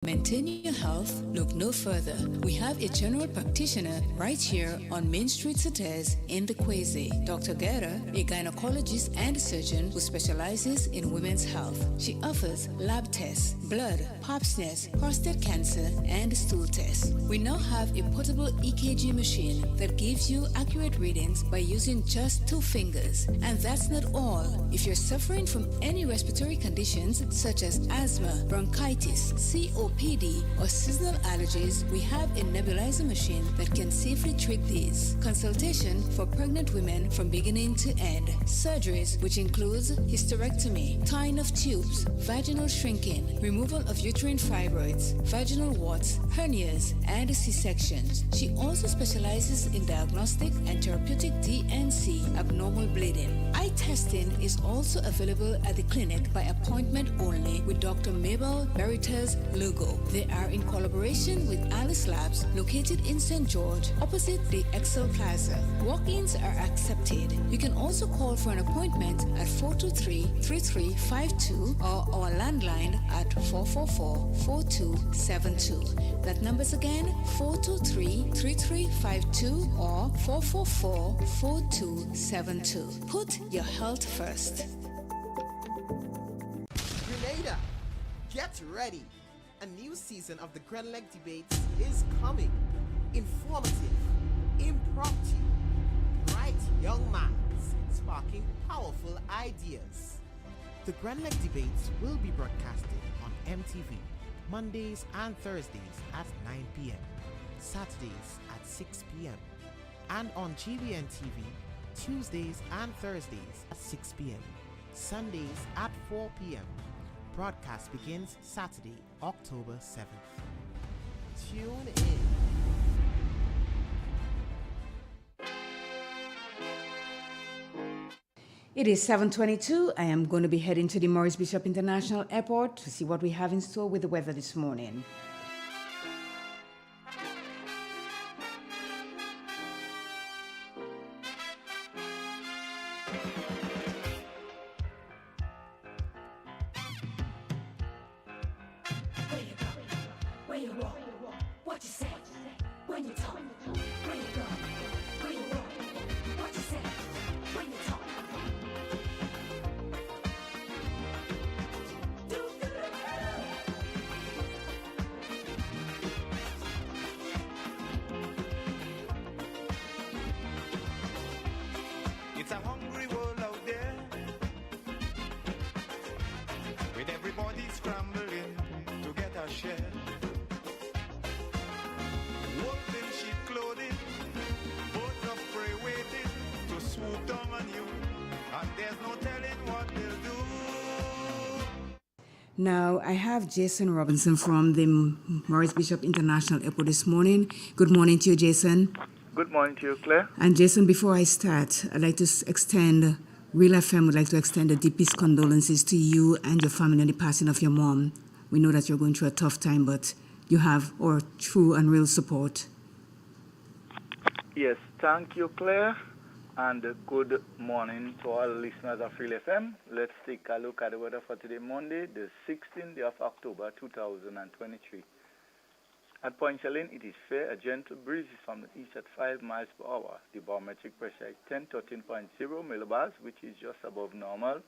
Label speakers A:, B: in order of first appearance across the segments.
A: Maintain your health, look no further. We have a general practitioner right here on Main Street Sates in the Quasi. Dr. Guerra, a gynecologist and surgeon who specializes in women's health. She offers lab tests, blood, pap smears, prostate cancer, and stool tests. We now have a portable EKG machine that gives you accurate readings by using just 2 fingers. And that's not all. If you're suffering from any respiratory conditions such as asthma, bronchitis, COPD, or seasonal allergies, we have a nebulizer machine that can safely treat these. Consultation for pregnant women from beginning to end. Surgeries, which includes hysterectomy, tying of tubes, vaginal shrinking, removal of uterine fibroids, vaginal warts, hernias, and C-sections. She also specializes in diagnostic and therapeutic DNC, abnormal bleeding. Eye testing is also available at the clinic by appointment only with Dr. Mabel Beritas Lugo. They are in collaboration with Alice Labs, located in St. George, opposite the Excel Plaza. Walk-ins are accepted. You can also call for an appointment at 423-3352 or our landline at 444-4272. That number's again 423-3352 or 444-4272. Put your health first.
B: Grenada, get ready. A new season of the Grenleg Debates is coming. Informative, impromptu, bright young minds sparking powerful ideas. The Grenleg Debates will be broadcasted on MTV Mondays and Thursdays at 9 p.m., Saturdays at 6 p.m., and on GBN TV Tuesdays and Thursdays at 6 p.m., Sundays at 4 p.m. Broadcast begins Saturday, October 7th. Tune in.
A: It is 7:22. I am going to be heading to the Maurice Bishop International Airport to see what we have in store with the weather this morning.
C: It's a hungry world out there, with everybody scrambling to get a share. Wolves in sheep clothing, birds of prey waiting to swoop down on you, and there's no telling what they'll do.
A: Now, I have Jason Robinson from the Maurice Bishop International Airport this morning. Good morning to you, Jason.
D: Good morning to you, Claire.
A: And Jason, before I start, I'd like to extend, Real FM would like to extend the deepest condolences to you and your family on the passing of your mom. We know that you're going through a tough time, but you have our true and real support.
D: Yes, thank you, Claire, and good morning to all listeners of Real FM. Let's take a look at the weather for today, Monday, the 16th day of October, 2023. At Point Chalene, it is fair, a gentle breeze from the east at 5 miles per hour. The barometric pressure is 13.0 millibars, which is just above normal,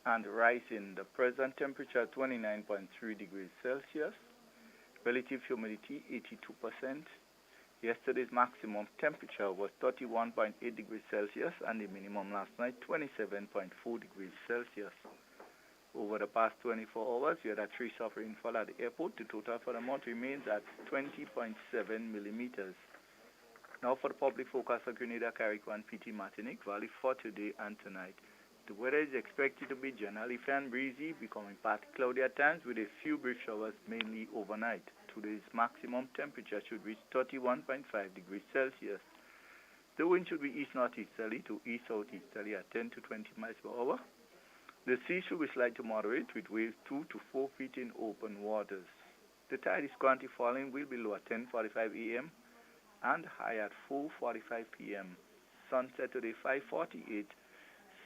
D: and rising. The present temperature 29.3 degrees Celsius. Relative humidity 82%. Yesterday's maximum temperature was 31.8 degrees Celsius, and the minimum last night 27.4 degrees Celsius. Over the past 24 hours, we had a trace of rainfall at the airport. The total for the month remains at 20.7 millimeters. Now for the public forecast for Grenada, Carrick-1, PT, Martinique Valley for today and tonight. The weather is expected to be generally fair and breezy, becoming partly cloudy at times with a few brief showers mainly overnight. Today's maximum temperature should reach 31.5 degrees Celsius. The wind should be east-northeasterly to east-southeasterly at 10 to 20 miles per hour. The sea should be slight to moderate with waves 2 to 4 feet in open waters. The tide is currently falling, will be low at 10:45 a.m. and high at 4:45 p.m. Sunset today 5:48,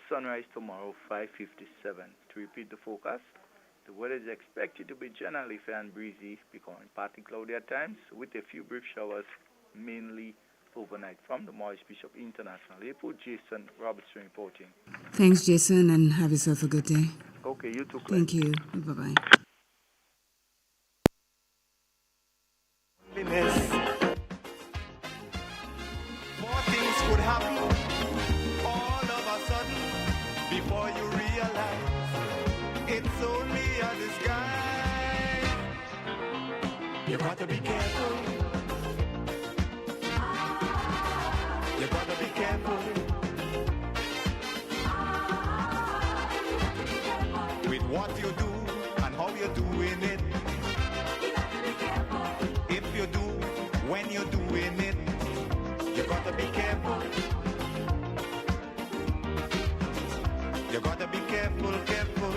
D: sunrise tomorrow 5:57. To repeat the forecast, The weather is expected to be generally fair and breezy, becoming partly cloudy at times, with a few brief showers, mainly overnight. From the Morris Bishop International Airport, Jason Robertson reporting.
A: Thanks, Jason, and have yourself a good day.
D: Okay, you too, Claire.
A: Thank you. Bye-bye.
C: More things could happen all of a sudden before you realize it's only a disguise. You got to be careful. You got to be careful with what you do and how you're doing it. If you do, when you're doing it, you gotta be careful. You gotta be careful, careful.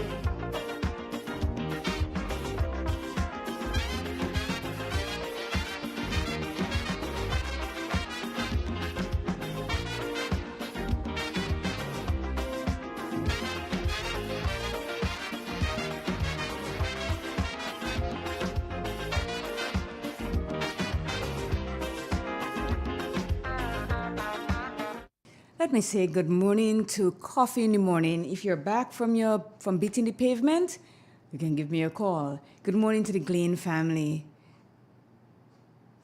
A: Let me say good morning to Coffee in the Morning. If you're back from beating the pavement, you can give me a call. Good morning to the Glean family,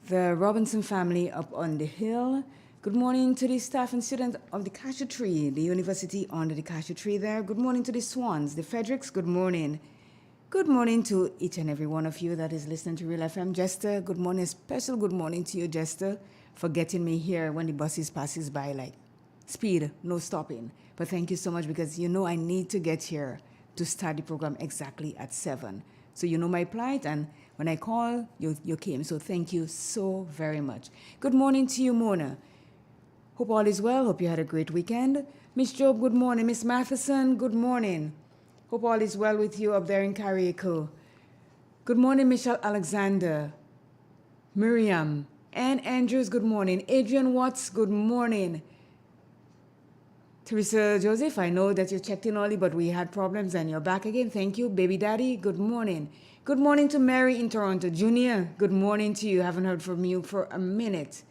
A: the Robinson family up on the hill. Good morning to the staff and students of the Cashew Tree, the university under the Cashew Tree there. Good morning to the Swans, the Fredericks. Good morning. Good morning to each and every one of you that is listening to Real FM. Jester, good morning. Special good morning to you, Jester, for getting me here when the buses passes by like speed, no stopping. But thank you so much, because you know I need to get here to start the program exactly at 7. So you know my plight, and when I call, you came. So thank you so very much. Good morning to you, Mona. Hope all is well. Hope you had a great weekend. Miss Job, good morning. Miss Matheson, good morning. Hope all is well with you up there in Carriacou. Good morning, Michelle Alexander. Miriam. Ann Andrews, good morning. Adrian Watts, good morning. Teresa Joseph, I know that you checked in early, but we had problems and you're back again. Thank you. Baby Daddy, good morning. Good morning to Mary in Toronto. Junior, good morning to you. Haven't heard from you for a minute.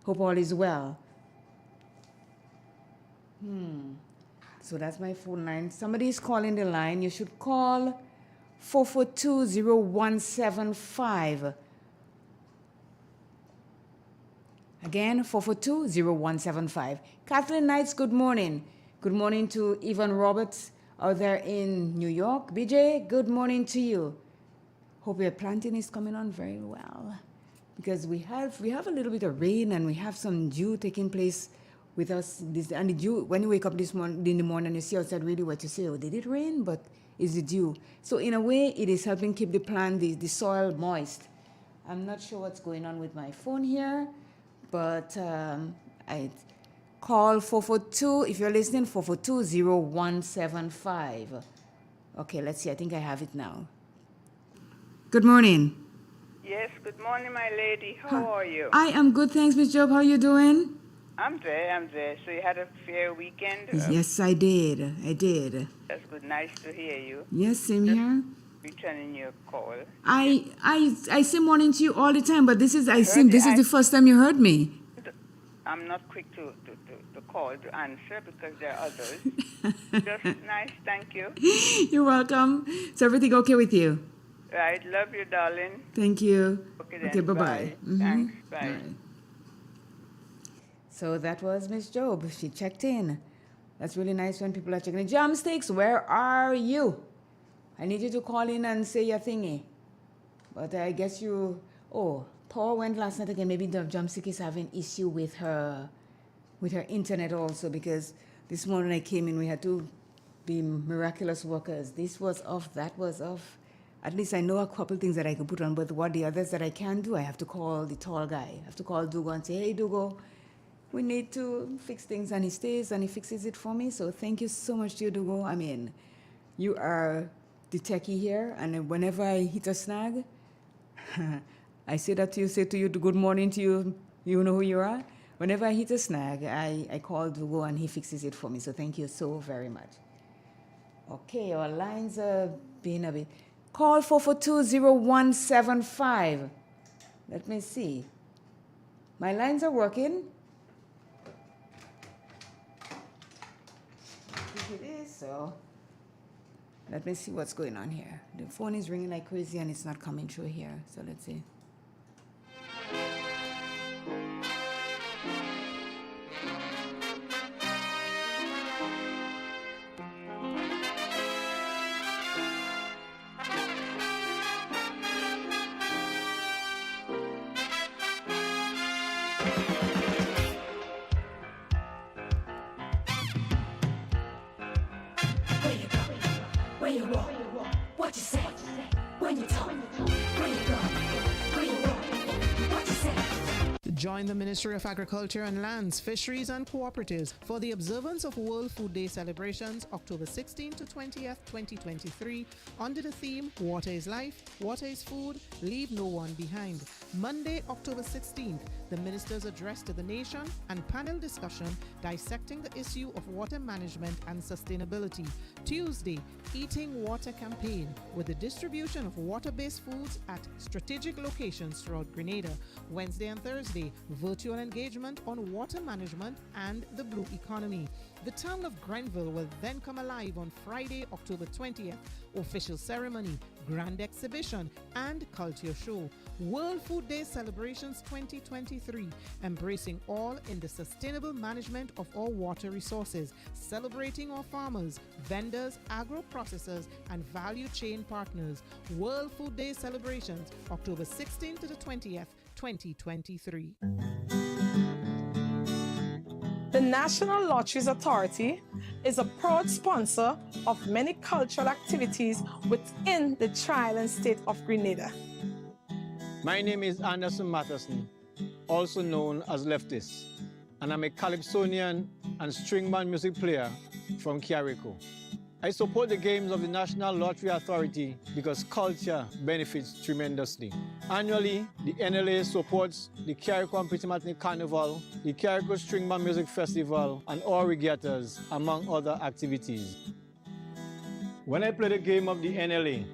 A: Hope all is well. So that's my phone line. Somebody is calling the line. You should call 442-0175. Again, 442-0175. Kathleen Knights, good morning. Good morning to Evan Roberts out there in New York. BJ, good morning to you. Hope your planting is coming on very well, because we have a little bit of rain and we have some dew taking place with us. And the dew, when you wake up in the morning, you see outside really wet, you say, oh, did it rain? But it's the dew. So in a way, it is helping keep the plant, the soil moist. I'm not sure what's going on with my phone here, but I call 442, if you're listening, 442-0175. Okay, let's see. I think I have it now. Good morning.
E: Yes, good morning, my lady. How are you?
A: I am good, thanks, Miss Job. How are you doing?
E: I'm there. So you had a fair weekend?
A: Yes, I did.
E: That's good. Nice to hear you.
A: Yes, same here.
E: Returning your call.
A: I say morning to you all the time, but this is the first time you heard me.
E: I'm not quick to call, to answer, because there are others. Just nice, thank you.
A: You're welcome. Is everything okay with you?
E: Right, love you, darling.
A: Thank you.
E: Okay, then.
A: Okay, bye-bye.
E: Bye. Thanks, bye.
A: Bye. So that was Miss Job. She checked in. That's really nice when people are checking in. Jamsticks, where are you? I need you to call in and say your thingy. But I guess Paul went last night again. Maybe the Jamstick is having issue with her internet also, because this morning I came in, we had to be miraculous workers. This was off, that was off. At least I know a couple things that I could put on, but what the others that I can do, I have to call the tall guy. I have to call Dugo and say, hey, Dugo, we need to fix things. And he stays and he fixes it for me. So thank you so much to you, Dugo. I mean, you are the techie here. And whenever I hit a snag, I say that to you, say to you, good morning to you. You know who you are. Whenever I hit a snag, I call Dugo and he fixes it for me. So thank you so very much. Okay, our lines are being a bit... Call 442-0175. Let me see. My lines are working. I think it is, so let me see what's going on here. The phone is ringing like crazy and it's not coming through here. So let's see.
F: Join the Ministry of Agriculture and Lands, Fisheries and Cooperatives for the observance of World Food Day celebrations October 16 to 20th, 2023 under the theme Water is Life, Water is Food, Leave No One Behind. Monday, October 16th, the minister's address to the nation and panel discussion dissecting the issue of water management and sustainability. Tuesday, Eating Water campaign with the distribution of water-based foods at strategic locations throughout Grenada. Wednesday and Thursday, virtual engagement on water management and the blue economy. The town of Grenville will then come alive on Friday, October 20th. Official ceremony, grand exhibition, and culture show. World Food Day celebrations 2023, embracing all in the sustainable management of our water resources, celebrating our farmers, vendors, agro-processors, and value chain partners. World Food Day celebrations, October 16th to the 20th, 2023.
G: The National Lotteries Authority is a proud sponsor of many cultural activities within the Tri-Island state of Grenada.
H: My name is Anderson Matheson, also known as Leftis, and I'm a calypsonian and string band music player from Carrico. I support the games of the National Lottery Authority because culture benefits tremendously. Annually, the NLA supports the Carrico and Petit Matinee Carnival, the Carrico String Band Music Festival, and all regattas, among other activities. When I play the game of the NLA,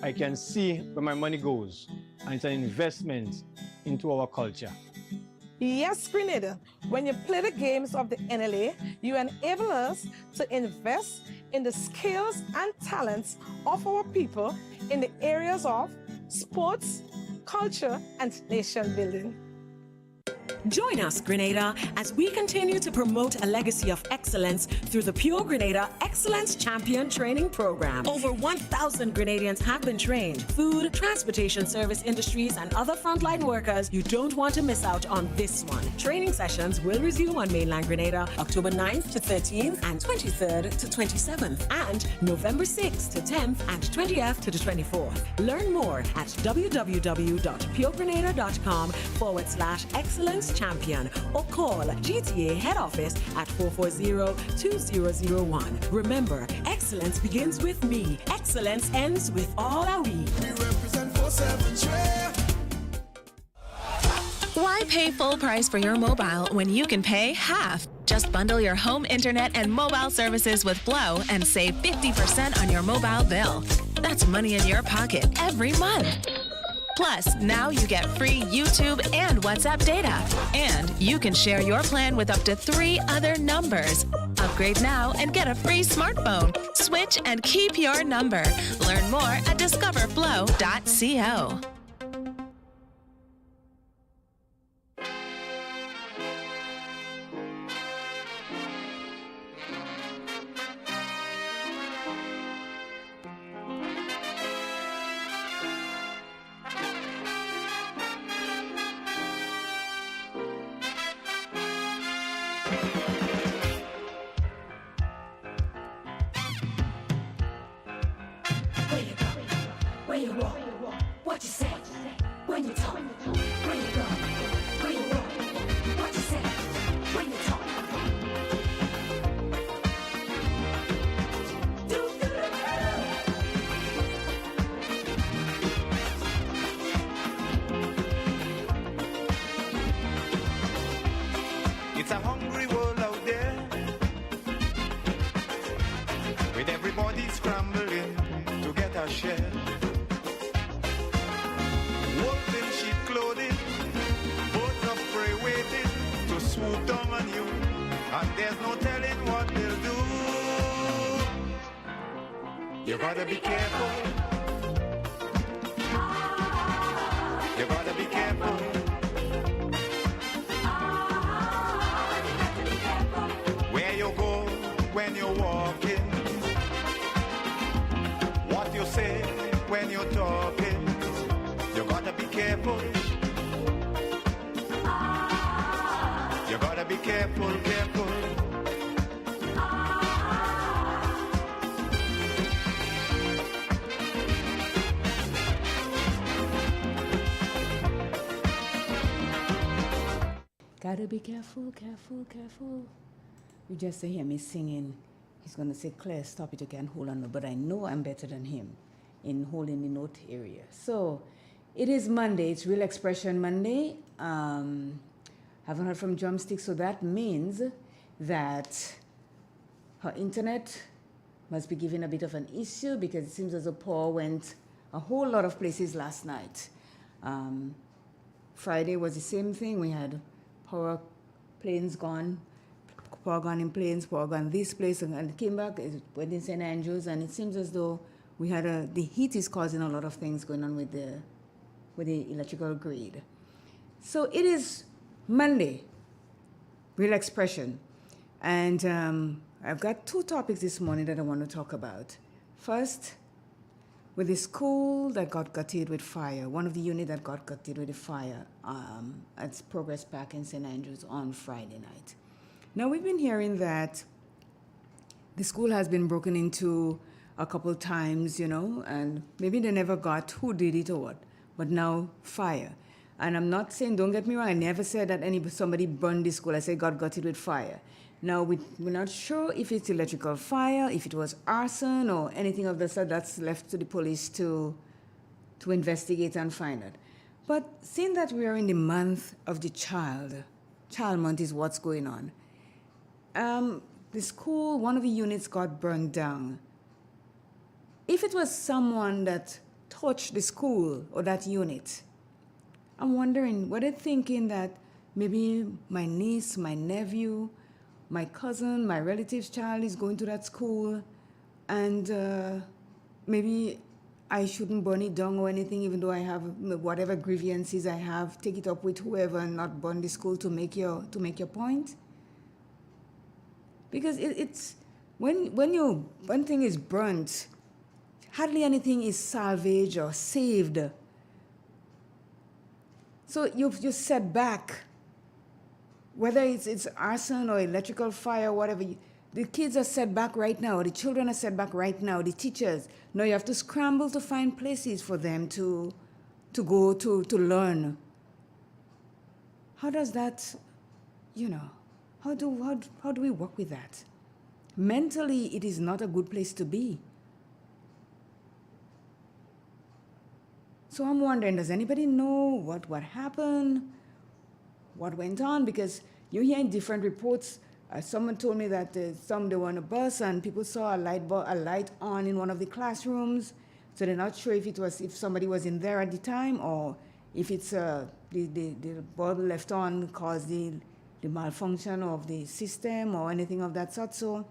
H: I can see where my money goes, and it's an investment into our culture.
G: Yes, Grenada, when you play the games of the NLA, you enable us to invest in the skills and talents of our people in the areas of sports, culture, and nation building.
I: Join us, Grenada, as we continue to promote a legacy of excellence through the Pure Grenada Excellence Champion Training Program. Over 1,000 Grenadians have been trained. Food, transportation service industries, and other frontline workers, you don't want to miss out on this one. Training sessions will resume on mainland Grenada October 9th to 13th and 23rd to 27th, and November 6th to 10th and 20th to the 24th. Learn more at www.puregrenada.com/excellence champion or call GTA head office at 440-2001. Remember, excellence begins with me. Excellence ends with all our we.
J: We represent 47 Trail.
K: Why pay full price for your mobile when you can pay half? Just bundle your home internet and mobile services with Flow and save 50% on your mobile bill. That's money in your pocket every month. Plus, now you get free YouTube and WhatsApp data. And you can share your plan with up to 3 other numbers. Upgrade now and get a free smartphone. Switch and keep your number. Learn more at discoverflow.co.
C: It's a hungry world out there, with everybody scrambling to get a share. You gotta be careful. You gotta be careful. Where you go when you're walking, what you say when you're talking, you gotta be careful. You gotta be careful, careful.
A: Gotta be careful, careful, careful. You just hear me singing. He's gonna say, Claire, stop it, you can't hold on. But I know I'm better than him in holding the note area. So it is Monday, it's Real Expression Monday. Haven't heard from Drumstick, so that means that her internet must be giving a bit of an issue because it seems as though Paul went a whole lot of places last night. Friday was the same thing. We had power planes gone, power gone in planes, power gone this place, and came back, it went in St. Andrews, and it seems as though we had the heat is causing a lot of things going on with the electrical grid. So it is Monday, Real Expression, and I've got two topics this morning that I want to talk about. First, with the school that got gutted with fire, one of the units that got gutted with the fire at Progress Park in St. Andrews on Friday night. Now, we've been hearing that the school has been broken into a couple times, and maybe they never got who did it or what, but now fire. And I'm not saying, don't get me wrong, I never said that somebody burned the school. I said God got it with fire. Now, we're not sure if it's electrical fire, if it was arson or anything of the sort. That's left to the police to investigate and find out. But seeing that we are in the month of the child month is what's going on. The school, one of the units got burned down. If it was someone that touched the school or that unit, I'm wondering, were they thinking that maybe my niece, my nephew, my cousin, my relative's child is going to that school, and maybe I shouldn't burn it down or anything, even though I have whatever grievances I have, take it up with whoever and not burn the school to make your point? Because it's when thing is burnt, hardly anything is salvaged or saved. So you're set back. Whether it's arson or electrical fire, whatever, the kids are set back right now. The children are set back right now. The teachers. Now you have to scramble to find places for them to go to learn. How does that, how do we work with that? Mentally, it is not a good place to be. So I'm wondering, does anybody know what happened? What went on? Because you're hearing different reports. Someone told me that they were on a bus and people saw a light on in one of the classrooms. So they're not sure if somebody was in there at the time or if it's the bulb left on caused the malfunction of the system or anything of that sort. So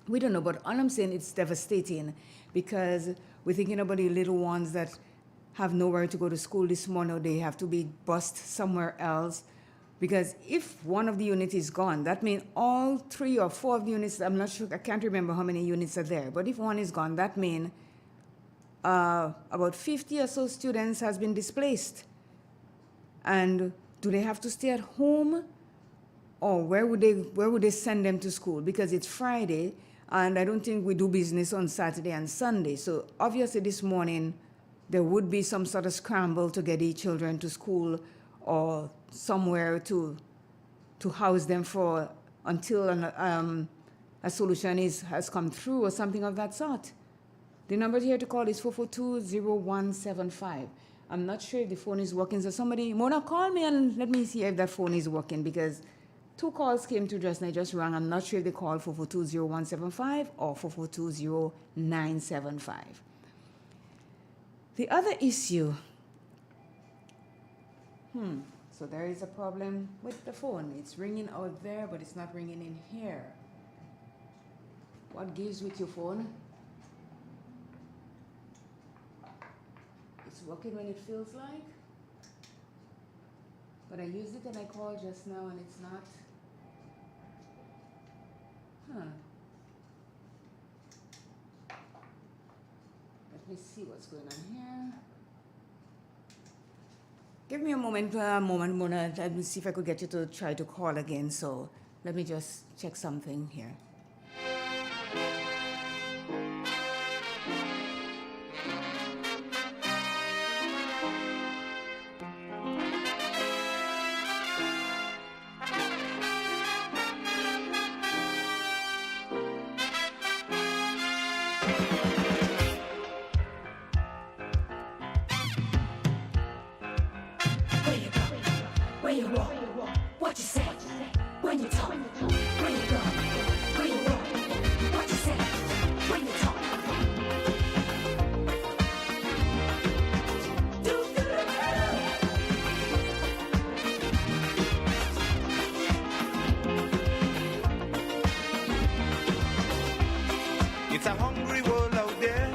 A: we don't know. But all I'm saying, it's devastating because we're thinking about the little ones that have nowhere to go to school this morning, or they have to be bused somewhere else. Because if one of the units is gone, that means all 3 or 4 of the units, I'm not sure, I can't remember how many units are there, but if one is gone, that means about 50 or so students has been displaced. And do they have to stay at home? Or where would they send them to school? Because it's Friday, and I don't think we do business on Saturday and Sunday. So obviously this morning, there would be some sort of scramble to get the children to school or somewhere to house them for until a solution has come through or something of that sort. The number here to call is 442-0175. I'm not sure if the phone is working. So somebody, Mona, call me and let me see if that phone is working, because 2 calls came through just and I just rang. I'm not sure if they called 442-0175 or 442-0975. The other issue, so there is a problem with the phone. It's ringing out there, but it's not ringing in here. What gives with your phone? working when it feels like. But I used it and I called just now and it's not. Let me see what's going on here. Give me a moment, Mona. Let me see if I could get you to try to call again. So let me just check something here.
I: Where you walk, what you say, when you talk, where you go, where you walk, what you say, when you talk.
C: It's a hungry world out there,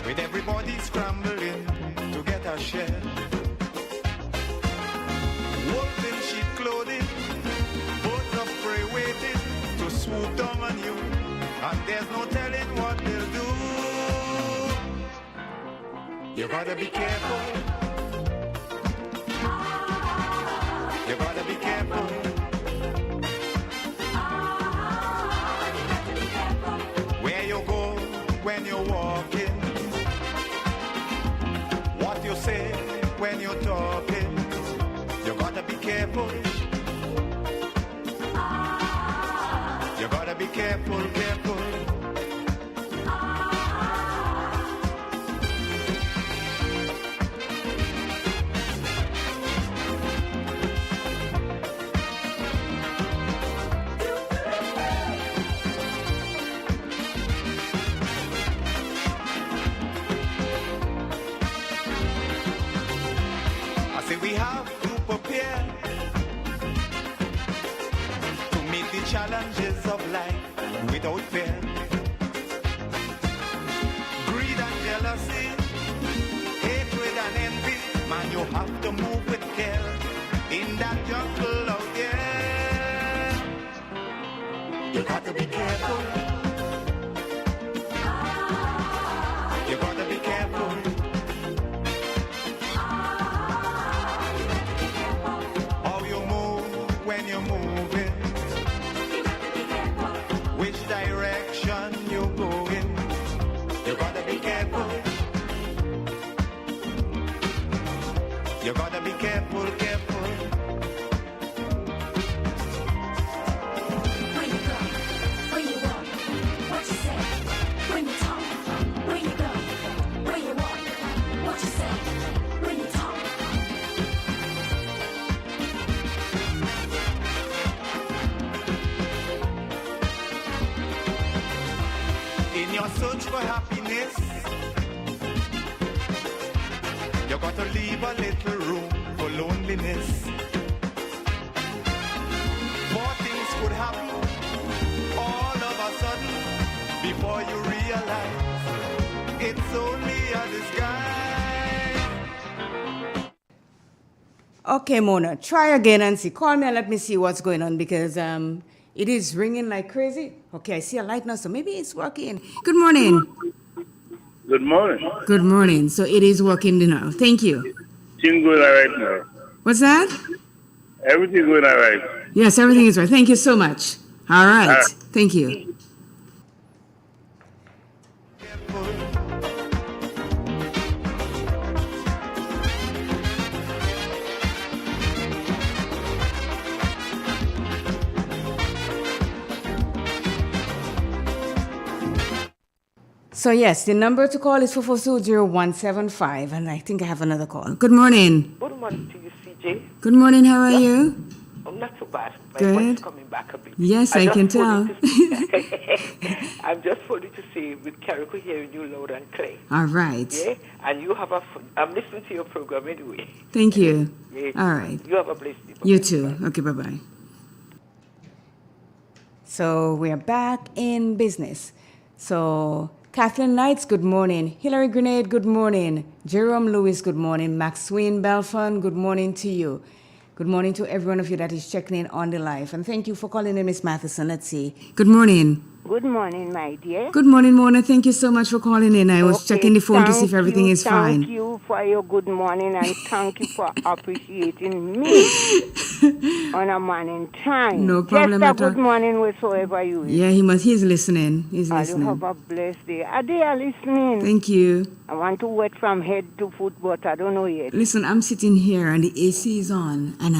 C: with everybody scrambling to get a share. Wolves in sheep clothing, birds of prey waiting to swoop down on you, and there's no telling what they'll do. You gotta be careful. You gotta be careful. Where you go when you're walking, what you say when you're talking. You gotta be careful. You gotta be careful, careful. I say we have to prepare to meet the challenges of life without fear. Greed and jealousy, hatred and envy, man, you have to move with care in that jungle out there. You got to be careful. You got to be careful. How you move when you're moving, which direction you're going. You gotta be careful. You gotta be careful, careful.
I: Where you go, where you walk, what you say, when you talk. Where you go, where you walk, what you say, when you talk.
C: In your search for happiness, you got to leave a little room for loneliness. More things could happen all of a sudden before you realize it's only a disguise.
A: Okay, Mona, try again and see. Call me and let me see what's going on because it is ringing like crazy. Okay, I see a light now, so maybe it's working. Good morning.
L: Good morning.
A: Good morning. So it is working now. Thank you.
L: Things going all right now.
A: What's that?
L: Everything going all right.
A: Yes, everything is right. Thank you so much. All right. Thank you. So yes, the number to call is 4420175, and I think I have another call. Good morning.
M: Good morning to you, CJ.
A: Good morning. How are you?
M: I'm not so bad. My
A: Good.
M: voice is coming back a bit.
A: Yes, I can tell.
M: I'm just phoning to say with Carrico hearing you loud and clear.
A: All right.
M: Yeah, and you have I'm listening to your program anyway.
A: Thank you.
M: Yeah.
A: All right.
M: You have a blessed day.
A: You too. Okay, bye-bye. So we are back in business. So
N: Kathleen Knights, good morning. Hillary Grenade, good morning. Jerome Lewis, good morning. Maxwell Belfon, good morning to you. Good morning to every one of you that is checking in on the live. And thank you for calling in, Miss Matheson. Let's see. Good morning.
O: Good morning, my dear.
N: Good morning, Mona. Thank you so much for calling in. I was checking the phone to see if everything is fine.
O: Thank you for your good morning and thank you for appreciating me on a morning time.
N: No problem
O: Just
N: at all.
O: good morning whatsoever you is.
N: Yeah, he's listening. He's listening.
O: You have a blessed day. Are they listening?
N: Thank you.
O: I want to wet from head to foot, but I don't know yet.
N: Listen, I'm sitting here and the AC is on and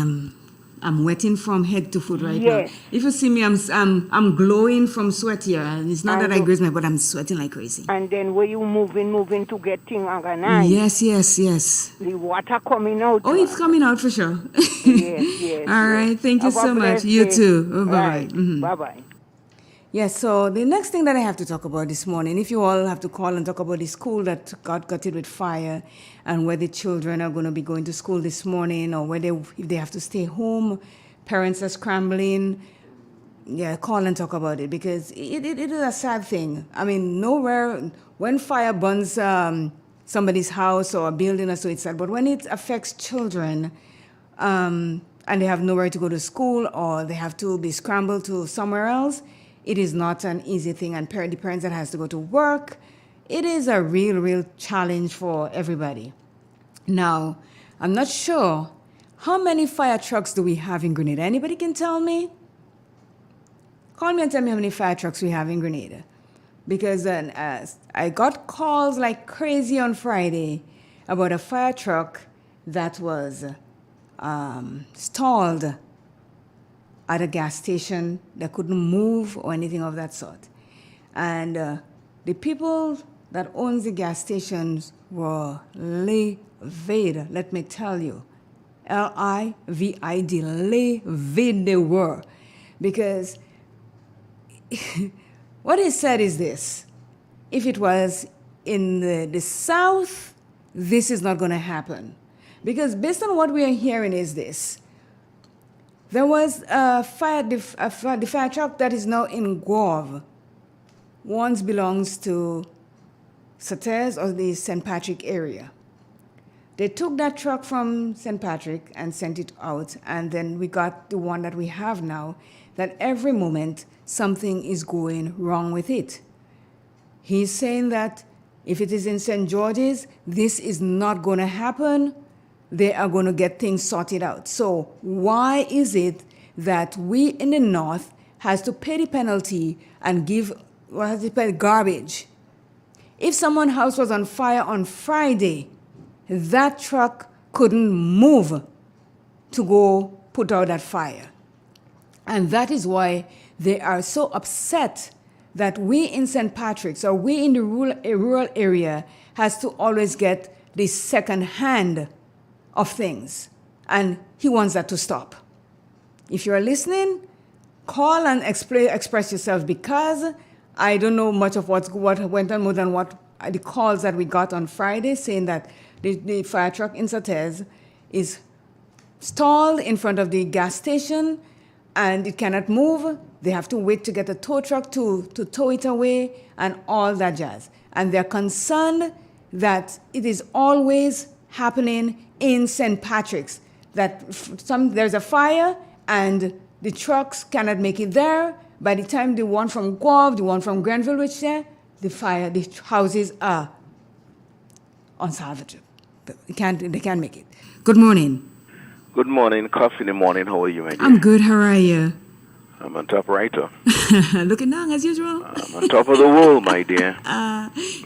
N: I'm wetting from head to foot right now. If you see me, I'm glowing from sweat here. And it's not that I graze my, but I'm sweating like crazy.
O: And then were you moving to get things organized?
N: Yes.
O: The water coming out.
N: Oh, it's coming out for sure.
O: Yes.
N: All right. Thank you so much. You too. Bye-bye.
O: Right. Mm-hmm. Bye-bye.
N: Yes, so the next thing that I have to talk about this morning, if you all have to call and talk about the school that got gutted with fire and where the children are going to be going to school this morning or if they have to stay home, parents are scrambling, call and talk about it because it is a sad thing. I mean, nowhere, when fire burns somebody's house or a building or so, it's sad, but when it affects children and they have nowhere to go to school or they have to be scrambled to somewhere else, it is not an easy thing, and the parents that has to go to work, it is a real challenge for everybody. Now, I'm not sure how many fire trucks do we have in Grenada. Anybody can tell me? Call me and tell me how many fire trucks we have in Grenada. Because I got calls like crazy on Friday about a fire truck that was stalled at a gas station that couldn't move or anything of that sort. And the people that owns the gas stations were livid, let me tell you. L-I-V-I-D, livid they were. Because what he said is this: if it was in the South, this is not going to happen. Because based on what we are hearing is this: there was the fire truck that is now in Guave. Once belongs to Sates or the St. Patrick area. They took that truck from St. Patrick and sent it out, and then we got the one that we have now, that every moment something is going wrong with it. He's saying that if it is in St. George's, this is not going to happen. They are going to get things sorted out. So why is it that we in the North has to pay the penalty and give garbage? If someone's house was on fire on Friday, that truck couldn't move to go put out that fire. And that is why they are so upset that we in St. Patrick's or we in the rural area has to always get the second hand of things. And he wants that to stop. If you're listening, call and express yourself, because I don't know much of what went on more than what the calls that we got on Friday saying that the fire truck in Sates is stalled in front of the gas station and it cannot move. They have to wait to get a tow truck to tow it away and all that jazz. And they're concerned that it is always happening in St. Patrick's, that there's a fire and the trucks cannot make it there. By the time the one from Guave, the one from Grenville reach there, the houses are unsalvageable. They can't make it. Good morning.
P: Good morning. Coffee in the morning. How are you, my dear?
N: I'm good. How are you?
P: I'm on top writer.
N: Looking down as usual.
P: I'm on top of the world, my dear.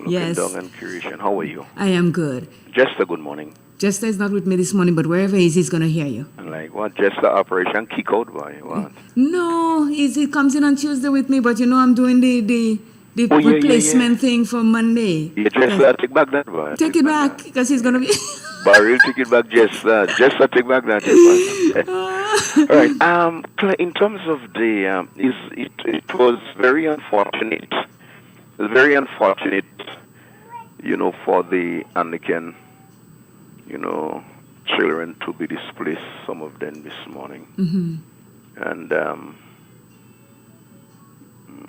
N: Yes.
P: Looking down and curious. How are you?
N: I am good.
P: Jester, good morning.
N: Jester is not with me this morning, but wherever he is, he's going to hear you.
P: And like what? Jester operation kick out by what?
N: No, he comes in on Tuesday with me, but you know I'm doing the replacement thing for Monday.
P: Yeah, Jester, take back that boy.
N: Take it back, because he's going to be...
P: Barrel, take it back, Jester. Jester, take back that. All right. In terms of the... it was very unfortunate. It was very unfortunate, for the Anglican, children to be displaced, some of them this morning.
N: Mm-hmm.
P: And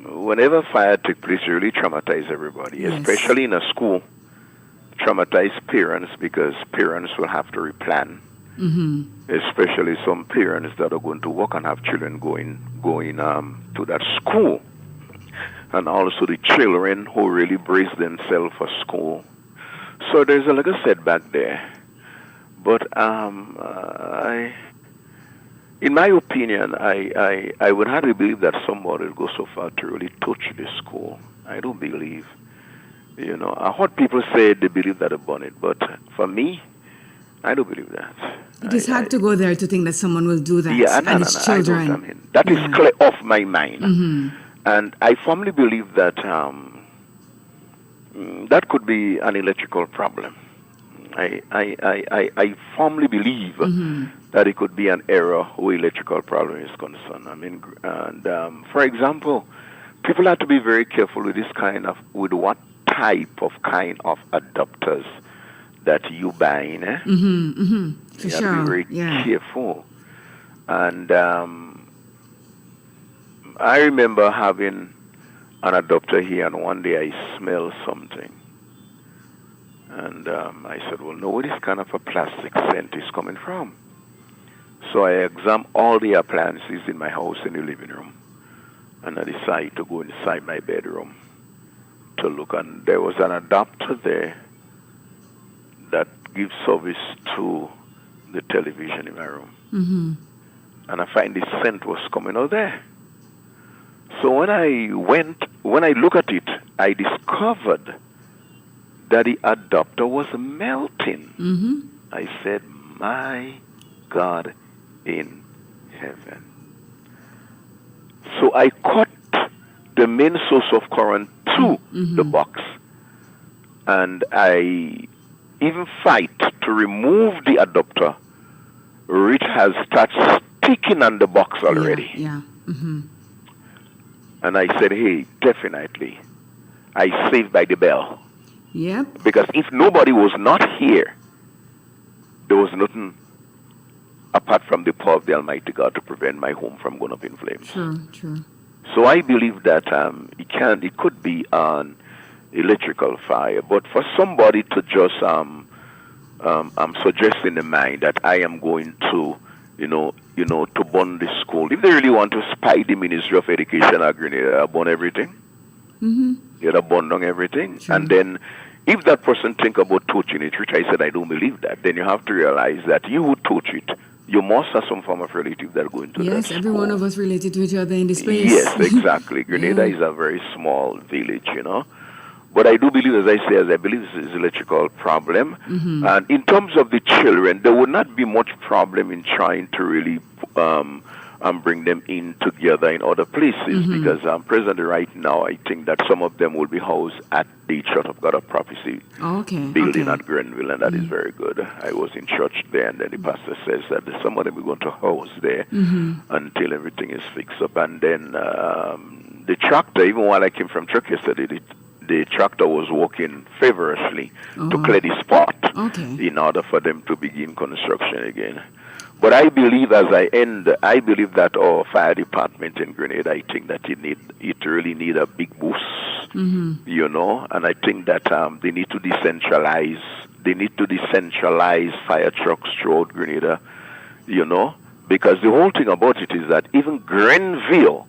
P: whenever fire took place, it really traumatized everybody,
N: Yes.
P: especially in a school. Traumatized parents because parents will have to replan. Especially some parents that are going to work and have children going to that school, and also the children who really brace themselves for school. So there's a little setback there. But in my opinion, I would hardly believe that somebody will go so far to really touch the school. I don't believe. I heard people say they believe that about it, but for me, I don't believe that.
N: It is hard to go there to think that someone will do that.
P: Yeah,
N: and it's children.
P: That is clear off my mind. And I firmly believe that that could be an electrical problem. I firmly believe that it could be an error where electrical problem is concerned. For example, people have to be very careful with with what type of adapters that you buy.
N: For
P: you
N: sure.
P: have to be very careful. And I remember having an adapter here, and one day I smelled something. And I said, well, no, where this kind of a plastic scent is coming from? So I examined all the appliances in my house in the living room. And I decided to go inside my bedroom to look. And there was an adapter there that gives service to the television in my room. And I find the scent was coming out there. So when I look at it, I discovered that the adapter was melting. I said, my God in heaven. So I cut the main source of current to the box, and I even fight to remove the adapter, which has started sticking on the box already. And I said, hey, definitely, I saved by the bell.
N: Yep.
P: Because if nobody was not here, there was nothing apart from the power of the Almighty God to prevent my home from going up in flames.
N: True.
P: So I believe that it could be an electrical fire, but for somebody to just suggest in the mind that I am going to, to burn the school. If they really want to spy the Ministry of Education at Grenada, burn everything. They'd have burned down everything. And then if that person think about touching it, which I said I don't believe that, then you have to realize that you would touch it. You must have some form of relative that are going to
N: Yes,
P: that
N: every
P: school.
N: one of us related to each other in this place.
P: Yes, exactly. Grenada is a very small village, But I do believe, as I believe this is an electrical problem. And in terms of the children, there would not be much problem in trying to really bring them in together in other places, because presently right now, I think that some of them will be housed at the Church of God of Prophecy building at Grenville, and that is very good. I was in church there, and then the pastor says that some of them we're going to house there until everything is fixed up. And then the tractor, even while I came from church yesterday, the tractor was working feverishly to clear the spot in order for them to begin construction again. But I believe I believe that our fire department in Grenada, I think that it really need a big boost, and I think that they need to decentralize fire trucks throughout Grenada, because the whole thing about it is that even Grenville,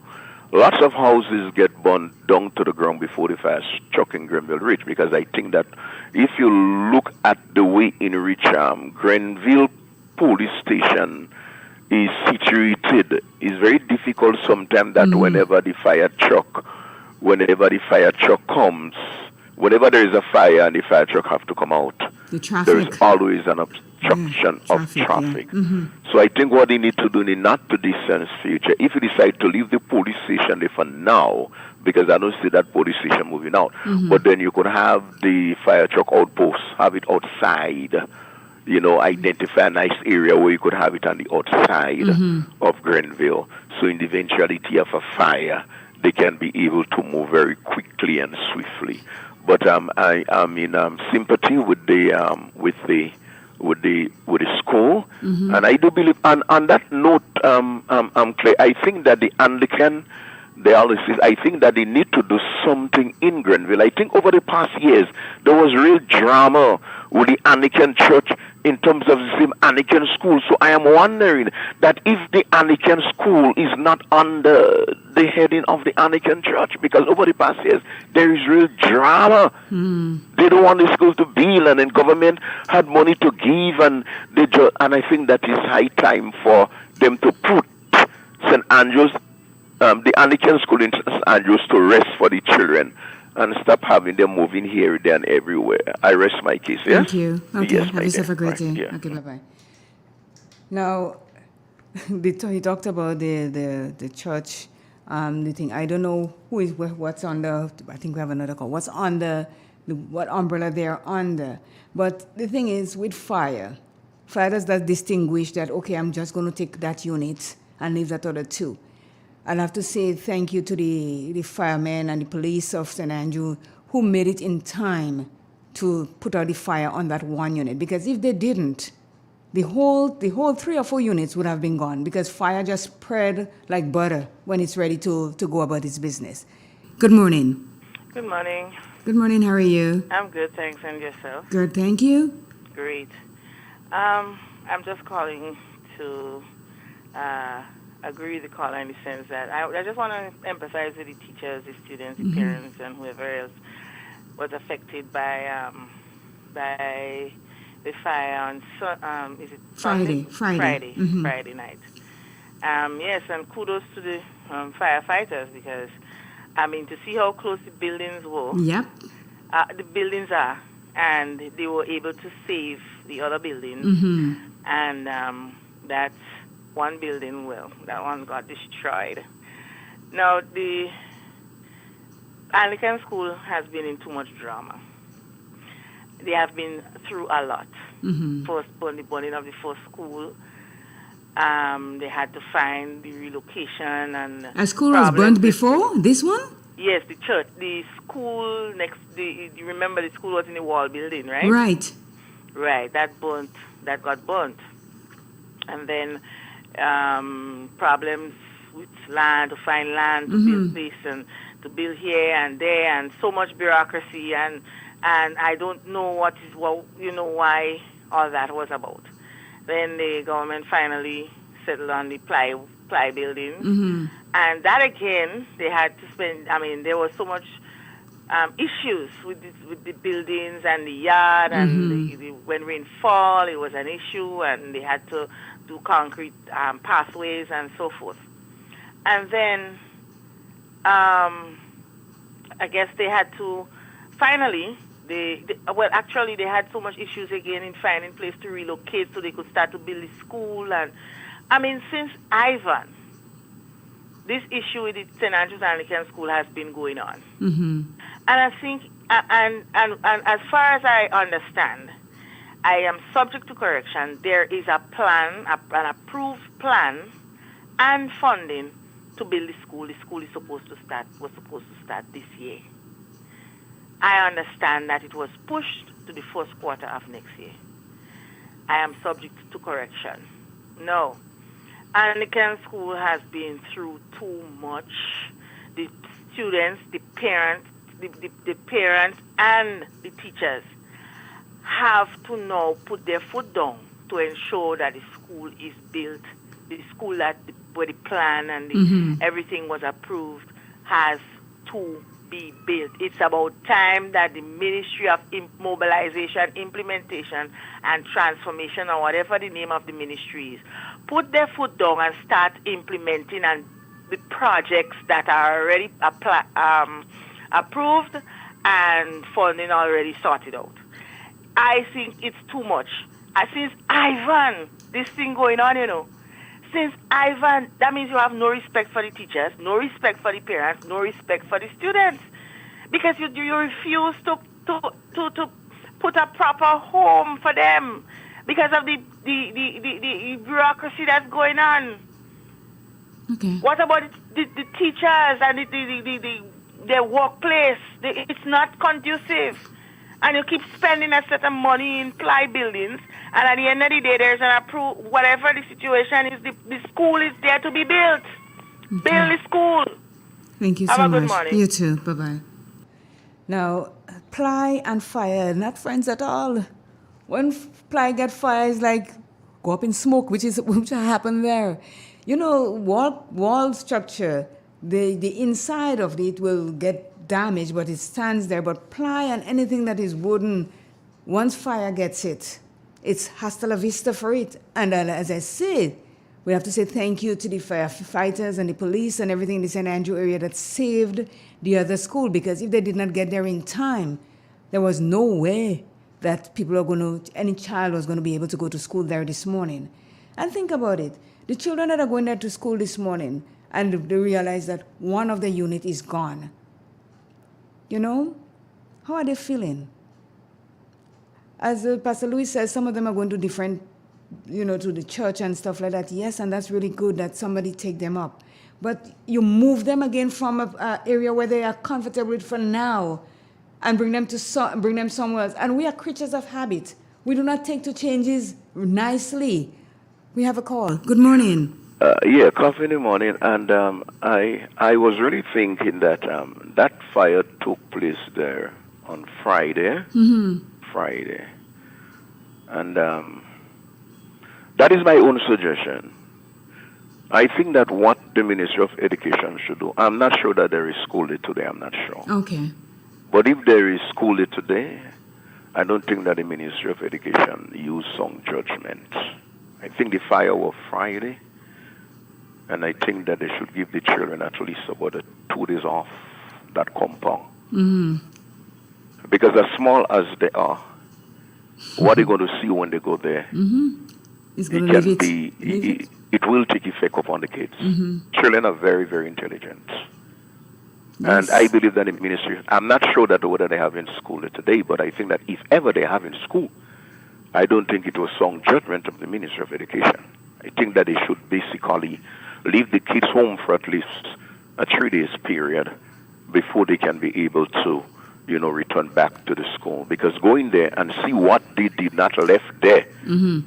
P: lots of houses get burned down to the ground before the fire struck in Grenville Ridge, because I think that if you look at the way in which Grenville police station is situated, it's very difficult sometimes that whenever the fire truck comes, whenever there is a fire and the fire truck have to come out, there is always an obstruction of traffic. So I think what they need to do in the not too distant future, if you decide to leave the police station there for now, because I don't see that police station moving out, but then you could have the fire truck outpost, have it outside, identify a nice area where you could have it on the outside of Grenville. So in the eventuality of a fire, they can be able to move very quickly and swiftly. But I'm in sympathy with the school, and I do believe. And on that note, Clay, I think that the Anglican they always say, I think that they need to do something in Grenville. I think over the past years, there was real drama with the Anglican Church in terms of the same Anglican school. So I am wondering that if the Anglican school is not under the heading of the Anglican Church, because over the past years, there is real drama. They don't want the schools to build, and then government had money to give, and and I think that is high time for them to put St. Andrews, the Anglican school in St. Andrews, to rest for the children and stop having them moving here, there, and everywhere. I rest my case. Yes?
N: Thank you. Okay,
P: yes,
N: have yourself a great day.
P: Yeah.
N: Okay, bye-bye. Now, he talked about the church, the thing. I don't know what's on the, I think we have another call. What's on what umbrella they're under. But the thing is, with fire does that distinguish that, okay, I'm just going to take that unit and leave that other two. I'll have to say thank you to the firemen and the police of St. Andrew who made it in time to put out the fire on that one unit. Because if they didn't, the whole 3 or 4 units would have been gone, because fire just spread like butter when it's ready to go about its business. Good morning.
Q: Good morning.
N: Good morning. How are you?
Q: I'm good, thanks. And yourself?
N: Good, thank you.
Q: Great. I'm just calling to agree with the caller in the sense that I just want to emphasize with the teachers, the students, the parents, and whoever else was affected by the fire on is it Sunday?
N: Friday.
Q: Friday night. Yes, and kudos to the firefighters, because I mean, to see how close the buildings were.
N: Yep.
Q: The buildings are, and they were able to save the other buildings. And that's one building, well, that one got destroyed. Now, the Anglican school has been in too much drama. They have been through a lot. First, the burning of the first school. They had to find the relocation and
N: a school was burned before this one?
Q: Yes, the church, the school next. You remember the school was in the wall building, right?
N: Right.
Q: That got burnt, and then problems with land, to find land to build this and to build here and there, and so much bureaucracy, and I don't know why all that was about. Then the government finally settled on the ply building. And that again, they had to spend, I mean, there was so much issues with the buildings and the yard, and when rain fall, it was an issue, and they had to do concrete pathways and so forth. And then, I guess they had to, finally, they had so much issues again in finding a place to relocate so they could start to build the school. And I mean, since Ivan, this issue with the St. Andrews Anglican School has been going on. And I think, and as far as I understand, I am subject to correction, there is a plan, an approved plan and funding to build the school. The school was supposed to start this year. I understand that it was pushed to the first quarter of next year. I am subject to correction. No. Anglican school has been through too much. The students, the parents, the parents and the teachers have to now put their foot down to ensure that the school is built. The school where the plan and everything was approved has to be built. It's about time that the Ministry of Mobilization, Implementation and Transformation, or whatever the name of the ministry is, put their foot down and start implementing and the projects that are already approved and funding already sorted out. I think it's too much. Since Ivan, this thing going on, since Ivan, that means you have no respect for the teachers, no respect for the parents, no respect for the students, because you refuse to put a proper home for them because of the bureaucracy that's going on.
N: Okay.
Q: What about the teachers and their workplace? It's not conducive. And you keep spending a certain money in ply buildings, and at the end of the day, there's an approved, whatever the situation is, the school is there to be built. Okay. Build the school.
N: Thank you
Q: Have
N: so
Q: a good
N: much.
Q: morning.
N: You too. Bye-bye. Now, ply and fire are not friends at all. When ply get fire, it's like go up in smoke, which happened there. You know, wall structure, the inside of it will get damaged, but it stands there. But ply and anything that is wooden, once fire gets it, it's hasta la vista for it. And as I said, we have to say thank you to the firefighters and the police and everything in the St. Andrew area that saved the other school, because if they did not get there in time, there was no way that any child was going to be able to go to school there this morning. And think about it. The children that are going there to school this morning, and they realize that one of the unit is gone. You know, how are they feeling? As Pastor Louis says, some of them are going to different, to the church and stuff like that. Yes, and that's really good that somebody take them up. But you move them again from an area where they are comfortable with for now and bring them somewhere else. And we are creatures of habit. We do not take to changes nicely. We have a call. Good morning.
P: Coffee in the morning, and I was really thinking that that fire took place there on Friday.
N: Mm-hmm.
P: Friday. And that is my own suggestion. I think that what the Ministry of Education should do, I'm not sure that there is school day today, I'm not sure.
N: Okay.
P: But if there is school day today, I don't think that the Ministry of Education use some judgment. I think the fire was Friday, and I think that they should give the children at least about 2 days off that compound.
N: Mm-hmm.
P: Because as small as they are, what they're going to see when they go there, it will take effect upon the kids.
N: Mm-hmm.
P: Children are very, very intelligent.
N: Yes.
P: And I believe that the ministry, I'm not sure that whether they have in school today, but I think that if ever they have in school, I don't think it was some judgment of the Ministry of Education. I think that they should basically leave the kids home for at least a 3 days period before they can be able to, return back to the school. Because going there and see what they did not left there,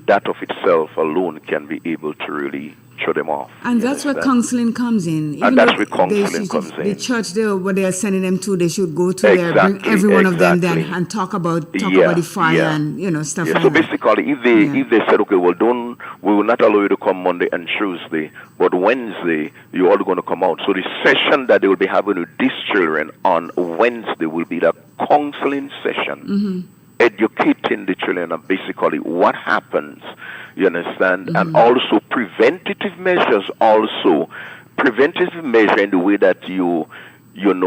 P: that of itself alone can be able to really show them off.
N: And that's where counseling comes in.
P: And that's where counseling comes in.
N: The church there, where they are sending them to, they should go to there, bring every one of them there and talk about the fire and stuff like
P: so
N: that.
P: basically, if they said, okay, well, we will not allow you to come Monday and Tuesday, but Wednesday you're all going to come out. So the session that they will be having with these children on Wednesday will be the counseling session, educating the children on basically what happens. You understand? And also preventative measures. Preventative measure in the way that you bring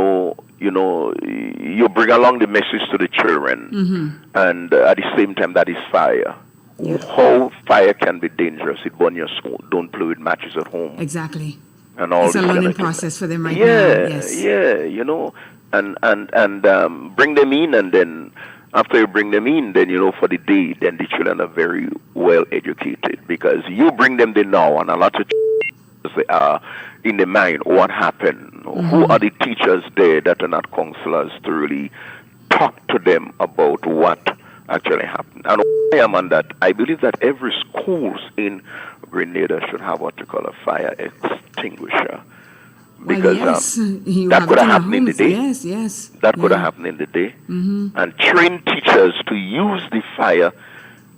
P: along the message to the children, and at the same time that is fire. Yeah. How fire can be dangerous. It burns your school. Don't play with matches at home.
N: Exactly.
P: And all
N: it's a learning process for them right now. Yes.
P: And bring them in, and then after you bring them in, then, for the day, then the children are very well educated, because you bring them there now, and a lot of they are in the mind what happened. Who are the teachers there that are not counselors to really talk to them about what actually happened? And I am on that. I believe that every schools in Grenada should have what you call a fire extinguisher. Because that could have happened in the day.
N: Yes.
P: That could have happened in the day. And train teachers to use the fire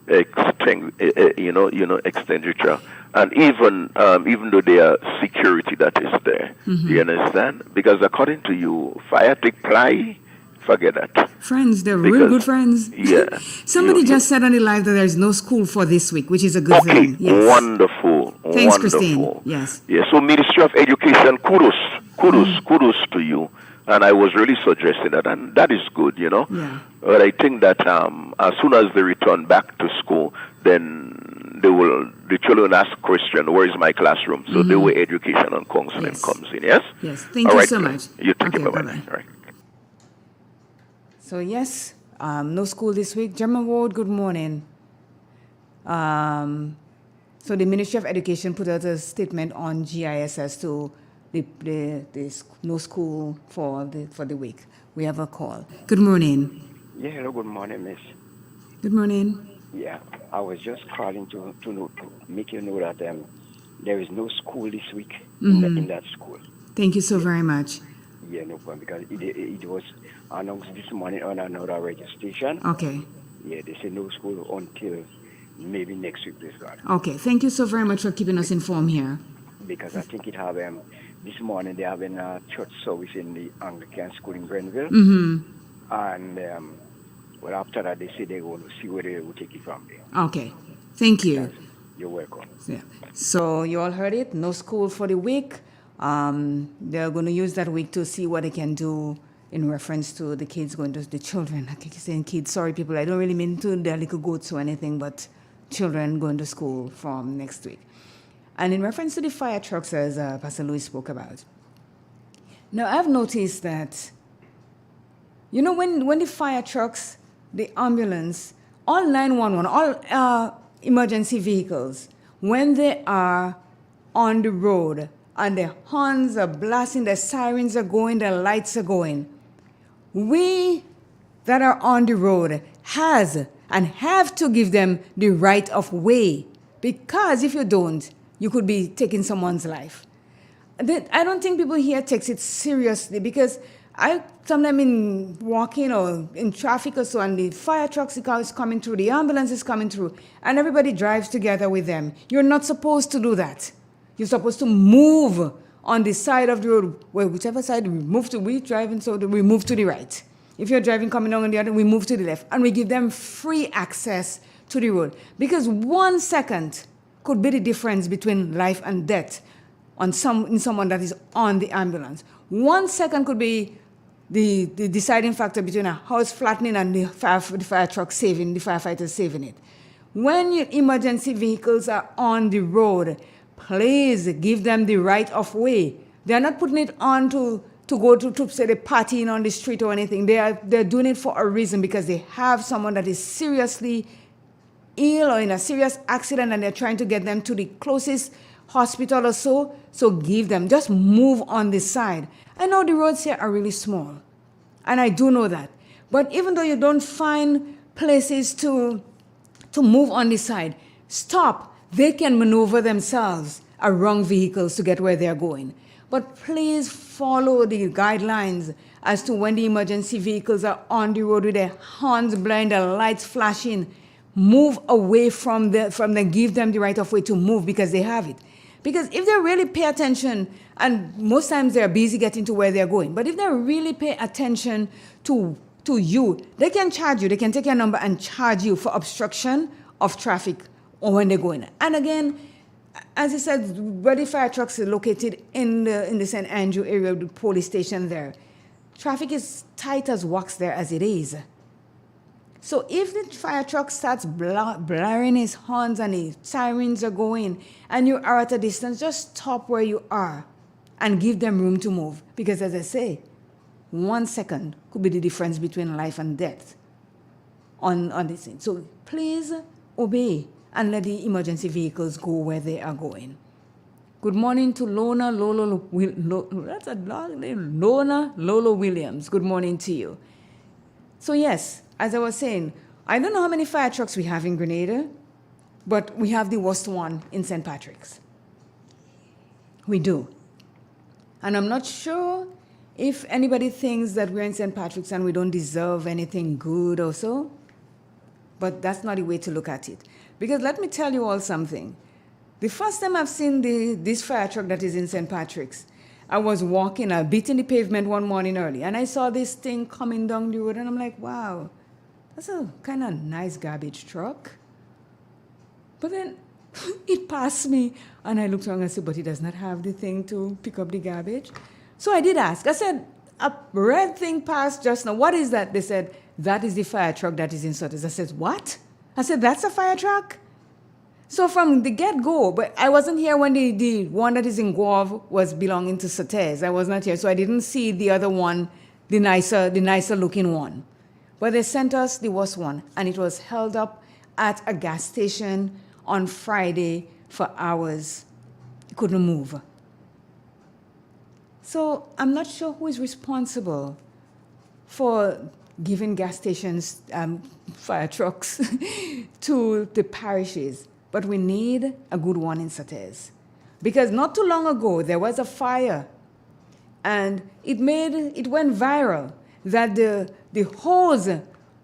P: extinguisher. And even though they are security that is there, you understand? Because according to you, fire take ply, forget that.
N: Friends, they're real good friends.
P: Yeah.
N: Somebody just said on the live that there's no school for this week, which is a good thing. Yes.
P: Wonderful.
N: Thanks,
P: wonderful.
N: Christine. Yes.
P: Yeah. So Ministry of Education, kudos to you. And I was really suggesting that, and that is good,
N: Yeah.
P: But I think that as soon as they return back to school, then the children ask question, where is my classroom? So the way education and counseling comes in, yes?
N: Yes. Thank you so much.
P: You take it,
N: bye-bye.
P: All right.
N: So yes, no school this week. Gemma Ward, good morning. So the Ministry of Education put out a statement on GIS as to the no school for the week. We have a call. Good morning.
R: Yeah, hello, good morning, miss.
N: Good morning.
R: Yeah, I was just calling to make you know that there is no school this week in that school.
N: Thank you so very much.
R: Yeah, no problem, because it was announced this morning on another radio station.
N: Okay.
R: Yeah, they say no school until maybe next week, this God.
N: Okay. Thank you so very much for keeping us informed here.
R: Because I think it have this morning they having a church service in the Anglican school in Grenville.
N: Mm-hmm.
R: And well, after that they say they're going to see where they will take it from there.
N: Okay. Thank you.
R: You're welcome.
N: Yeah. So you all heard it. No school for the week. They're going to use that week to see what they can do in reference to the kids going to the children. I keep saying kids. Sorry, people. I don't really mean to their little goats or anything, but children going to school from next week. And in reference to the fire trucks, as Pastor Louis spoke about. Now, I've noticed that, you know, when the fire trucks, the ambulance, all 911, all emergency vehicles, when they are on the road and the horns are blasting, the sirens are going, the lights are going, we that are on the road has and have to give them the right of way, because if you don't, you could be taking someone's life. I don't think people here takes it seriously, because I sometimes in walking or in traffic or so, and the fire trucks is coming through, the ambulance is coming through, and everybody drives together with them. You're not supposed to do that. You're supposed to move on the side of the road, well, whichever side we driving, so we move to the right. If you're driving coming down on the other, we move to the left, and we give them free access to the road, because 1 second could be the difference between life and death in someone that is on the ambulance. 1 second could be the deciding factor between a house flattening and the fire truck saving, the firefighters saving it. When your emergency vehicles are on the road, please give them the right of way. They're not putting it on to go to say they're partying on the street or anything. They're doing it for a reason, because they have someone that is seriously ill or in a serious accident, and they're trying to get them to the closest hospital or so. So give them, just move on this side. I know the roads here are really small, and I do know that. But even though you don't find places to move on this side, stop. They can maneuver themselves around vehicles to get where they're going. But please follow the guidelines as to when the emergency vehicles are on the road with their horns blowing, their lights flashing. Move away from them, give them the right of way to move, because they have it. Because if they really pay attention, and most times they're busy getting to where they're going, but if they really pay attention to you, they can charge you. They can take your number and charge you for obstruction of traffic or when they're going. And again, as I said, where the fire trucks are located in the St. Andrew area, the police station there, traffic is tight as wax there as it is. So if the fire truck starts blaring his horns and the sirens are going and you are at a distance, just stop where you are and give them room to move. Because as I say, 1 second could be the difference between life and death on this thing. So please obey and let the emergency vehicles go where they are going. Good morning to Lona Lolo. That's a long name. Lona Lolo Williams. Good morning to you. So yes, as I was saying, I don't know how many fire trucks we have in Grenada, but we have the worst one in St. Patrick's. We do. And I'm not sure if anybody thinks that we're in St. Patrick's and we don't deserve anything good or so, but that's not the way to look at it. Because let me tell you all something. The first time I've seen this fire truck that is in St. Patrick's, I was walking, beating the pavement one morning early, and I saw this thing coming down the road, and I'm like, wow, that's a kind of nice garbage truck. But then it passed me, and I looked around and said, but it does not have the thing to pick up the garbage. So I did ask. I said, a red thing passed just now. What is that? They said, that is the fire truck that is in Sutter's. I said, what? I said, that's a fire truck? So from the get-go, but I wasn't here when the one that is in Guave was belonging to Sutter's. I was not here, so I didn't see the other one, the nicer looking one. But they sent us the worst one, and it was held up at a gas station on Friday for hours. It couldn't move. So I'm not sure who is responsible for giving gas stations fire trucks to the parishes. But we need a good one in Sutter's. Because not too long ago, there was a fire And it went viral that the hose,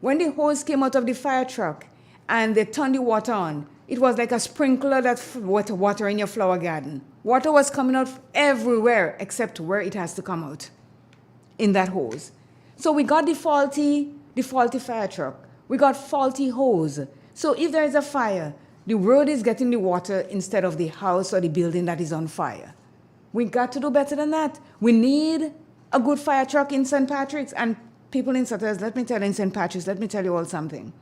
N: when the hose came out of the fire truck and they turned the water on, it was like a sprinkler that's water in your flower garden. Water was coming out everywhere except where it has to come out, in that hose. So we got the faulty fire truck. We got faulty hose. So if there is a fire, the road is getting the water instead of the house or the building that is on fire. We got to do better than that. We need a good fire truck in St. Patrick's. And people in Sutter's, in St. Patrick's, let me tell you all something.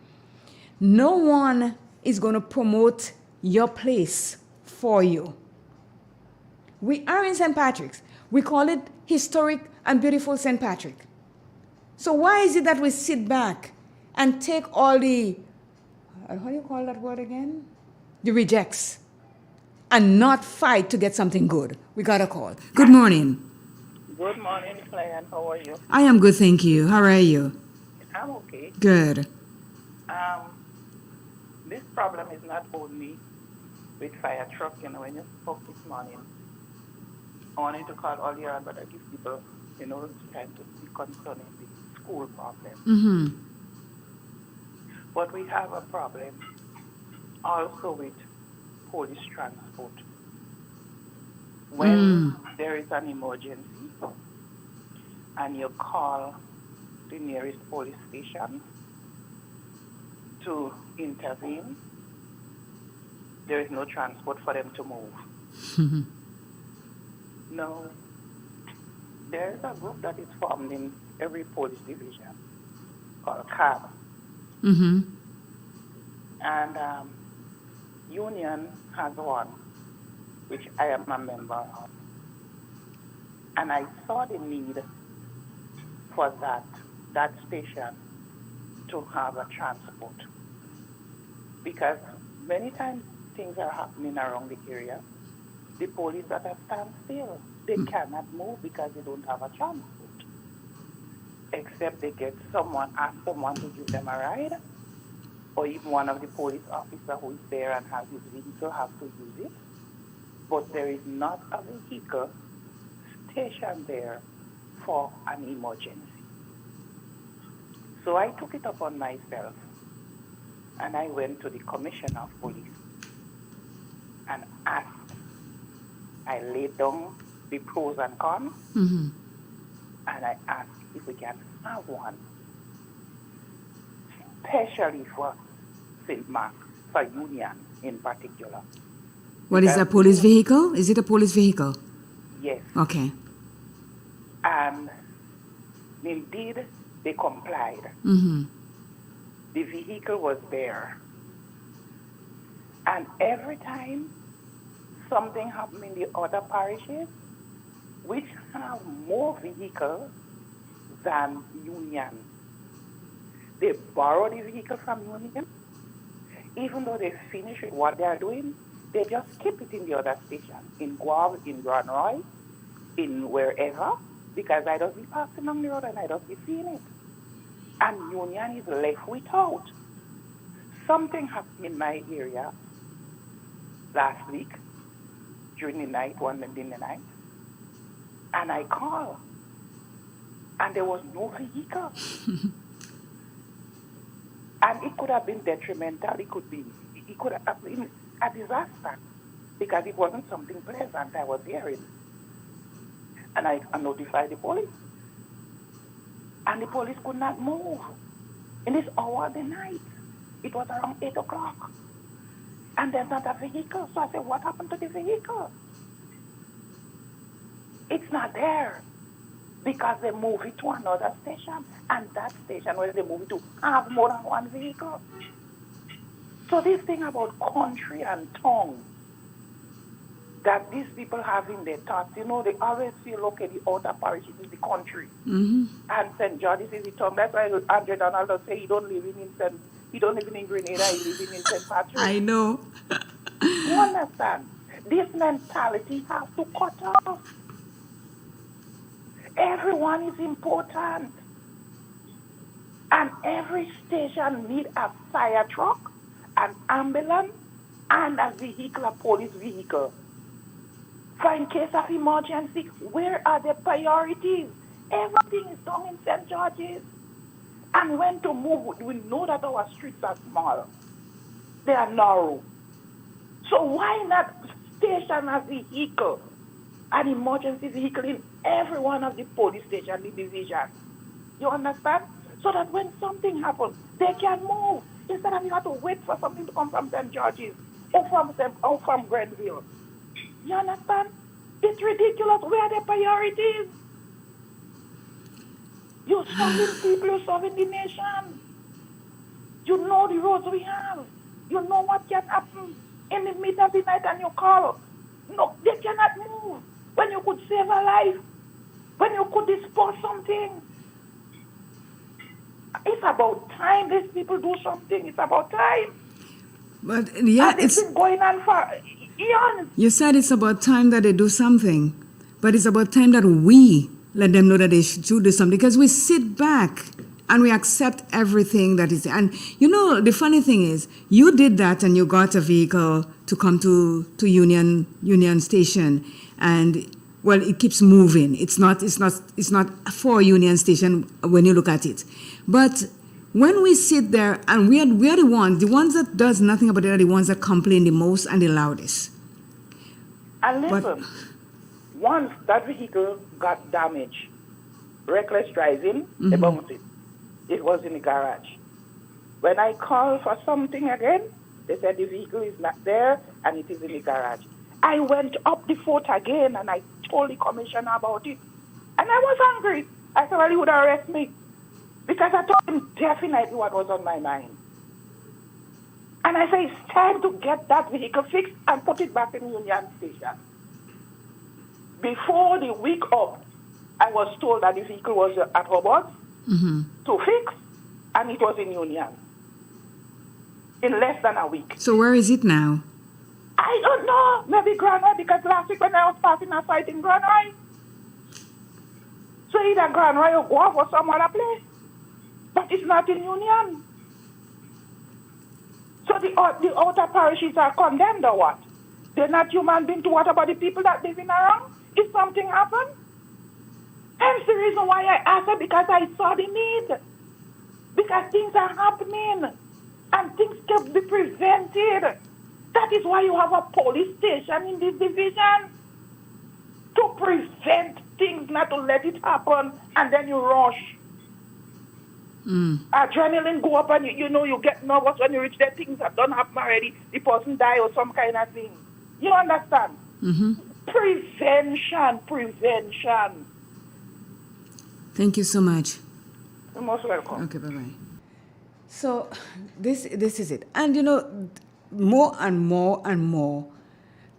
N: No one is going to promote your place for you. We are in St. Patrick's. We call it historic and beautiful St. Patrick. So why is it that we sit back and take all the, how do you call that word again? The rejects, and not fight to get something good? We got a call. Good morning.
M: Good morning, Claire. How are you?
N: I am good, thank you. How are you?
M: I'm okay.
N: Good.
M: This problem is not only with fire truck. When you spoke this morning, I wanted to call all your but I give people, trying to be concerning the school problem.
N: Mm-hmm.
M: But we have a problem also with police transport. When there is an emergency and you call the nearest police station to intervene, there is no transport for them to move. No. There is a group that is formed in every police division called CAB.
N: Mm-hmm.
M: And Union has one, which I am a member of. And I saw the need for that station to have a transport. Because many times things are happening around the area. The police that are stand still, they cannot move because they don't have a transport. Except they get ask someone to give them a ride, or even one of the police officers who is there and has his vehicle have to use it. But there is not a vehicle stationed there for an emergency. So I took it upon myself and I went to the commissioner of police and asked. I laid down the pros and cons, and I asked if we can have one, especially for St. Mark, for Union in particular.
N: What is a police vehicle? Is it a police vehicle?
M: Yes.
N: Okay.
M: And indeed, they complied.
N: Mm-hmm.
M: The vehicle was there. And every time something happened in the other parishes, which have more vehicles than Union, they borrow the vehicle from Union. Even though they finish with what they are doing, they just keep it in the other station, in Guam, in Grand Roy, in wherever, because I don't be passing on the road and I don't be seeing it. And Union is left without. Something happened in my area last week, during the night, one in the night, and I called, and there was no vehicle. And it could have been detrimental. It could have been a disaster because it wasn't something pleasant I was hearing. And I notified the police. And the police could not move in this hour of the night. It was around 8 o'clock. And there's not a vehicle. So I said, what happened to the vehicle? It's not there. Because they move it to another station. And that station where they move it to have more than one vehicle. So this thing about country and tongue that these people have in their thoughts, they always feel, okay, the outer parish is the country.
N: Mm-hmm.
M: And St. George is the tongue. That's why Andre Donald does say he don't live in Grenada, he lives in St. Patrick.
N: I know.
M: You understand? This mentality has to cut off. Everyone is important. And every station needs a fire truck, an ambulance, and a vehicle, a police vehicle. for in case of emergency. Where are the priorities? Everything is done in St. George's. And when to move, we know that our streets are small. They are narrow. So why not station a vehicle, an emergency vehicle in every one of the police stations, the division? You understand? So that when something happens, they can move instead of you have to wait for something to come from St. George's or from Grenville. You understand? It's ridiculous. Where are the priorities? You're serving people, you're serving the nation. You know the roads we have. You know what can happen in the middle of the night and you call. No, they cannot move. When you could save a life, when you could dispose something. It's about time these people do something. It's about time.
N: But yeah,
M: and it's been going on for eons.
N: You said it's about time that they do something, but it's about time that we let them know that they should do something, because we sit back and we accept everything that is. And you know, the funny thing is, you did that and you got a vehicle to come to Union Station, and well, it keeps moving. It's not for Union Station when you look at it. But when we sit there and we are the ones that does nothing about it are the ones that complain the most and the loudest.
M: And listen, once that vehicle got damaged, reckless driving, they bounced it. It was in the garage. When I called for something again, they said the vehicle is not there and it is in the garage. I went up the fort again and I told the commissioner about it. And I was angry. I said, well, he would arrest me. Because I told him definitely what was on my mind. And I said, it's time to get that vehicle fixed and put it back in Union Station. Before the week up, I was told that the vehicle was at Hobart to fix, and it was in Union in less than a week.
N: So where is it now?
M: I don't know. Maybe Granway, because last week when I was passing a site in Granway. So either Granway or go off or some other place. But it's not in Union. So the outer parishes are condemned or what? They're not human beings. What about the people that live in around? If something happened? Hence the reason why I asked her, because I saw the need. Because things are happening. And things can be prevented. That is why you have a police station in this division. To prevent things, not to let it happen, and then you rush. Adrenaline go up and you get nervous when you reach there. Things that don't happen already. The person die or some kind of thing. You understand? Prevention.
N: Thank you so much.
M: You're most welcome.
N: Okay, bye-bye. So this is it. And more and more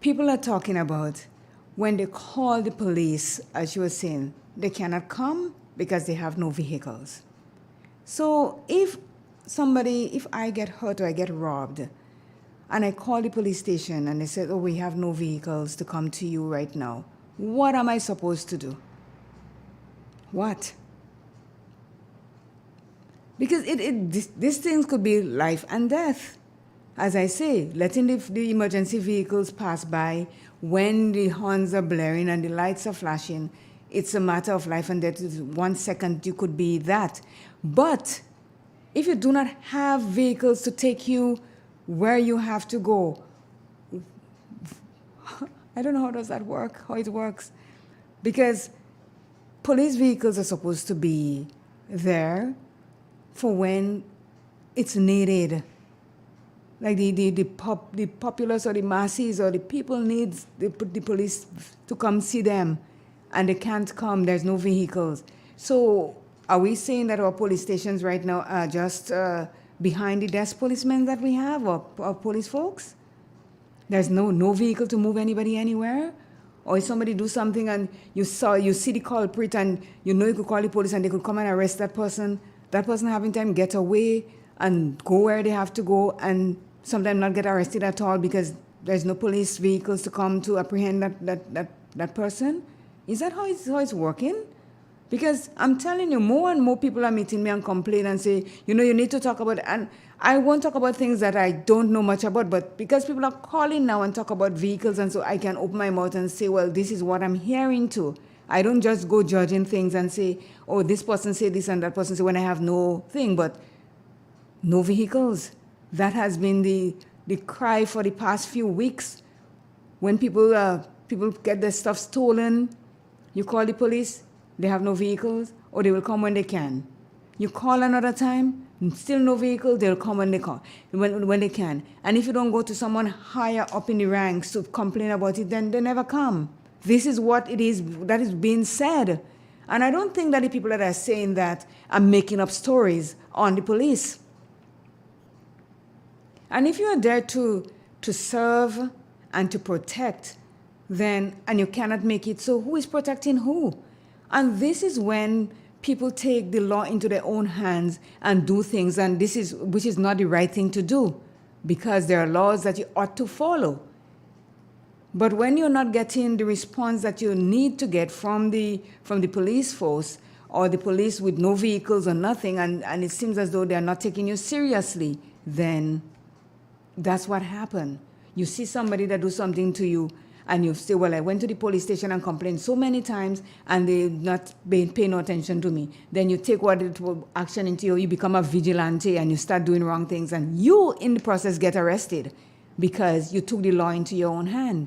N: people are talking about when they call the police, as you were saying, they cannot come because they have no vehicles. So if I get hurt or I get robbed, and I call the police station and they said, oh, we have no vehicles to come to you right now, what am I supposed to do? What? Because these things could be life and death. As I say, letting the emergency vehicles pass by when the horns are blaring and the lights are flashing, it's a matter of life and death. 1 second, you could be that. But if you do not have vehicles to take you where you have to go, I don't know how it works. Because police vehicles are supposed to be there for when it's needed. Like the populace or the masses or the people needs the police to come see them, and they can't come. There's no vehicles. So are we saying that our police stations right now are just behind the desk policemen that we have, or police folks? There's no vehicle to move anybody anywhere? Or if somebody do something and you see the culprit and you could call the police and they could come and arrest that person having time get away and go where they have to go and sometimes not get arrested at all because there's no police vehicles to come to apprehend that person? Is that how it's working? Because I'm telling you, more and more people are meeting me and complain and say, you need to talk about it. And I won't talk about things that I don't know much about, but because people are calling now and talk about vehicles, and so I can open my mouth and say, well, this is what I'm hearing too. I don't just go judging things and say, oh, this person say this and that person say, when I have no thing, but no vehicles. That has been the cry for the past few weeks. When people get their stuff stolen, you call the police, they have no vehicles, or they will come when they can. You call another time, still no vehicle, they'll come when they can. And if you don't go to someone higher up in the ranks to complain about it, then they never come. This is what it is that is being said. And I don't think that the people that are saying that are making up stories on the police. And if you are there to serve and to protect, then, and you cannot make it, so who is protecting who? And this is when people take the law into their own hands and do things, and which is not the right thing to do, because there are laws that you ought to follow. But when you're not getting the response that you need to get from the police force, or the police with no vehicles or nothing, and it seems as though they're not taking you seriously, then that's what happened. You see somebody that do something to you, and you say, well, I went to the police station and complained so many times, and they're not paying no attention to me. Then you take action into you become a vigilante, and you start doing wrong things, and you, in the process, get arrested because you took the law into your own hand.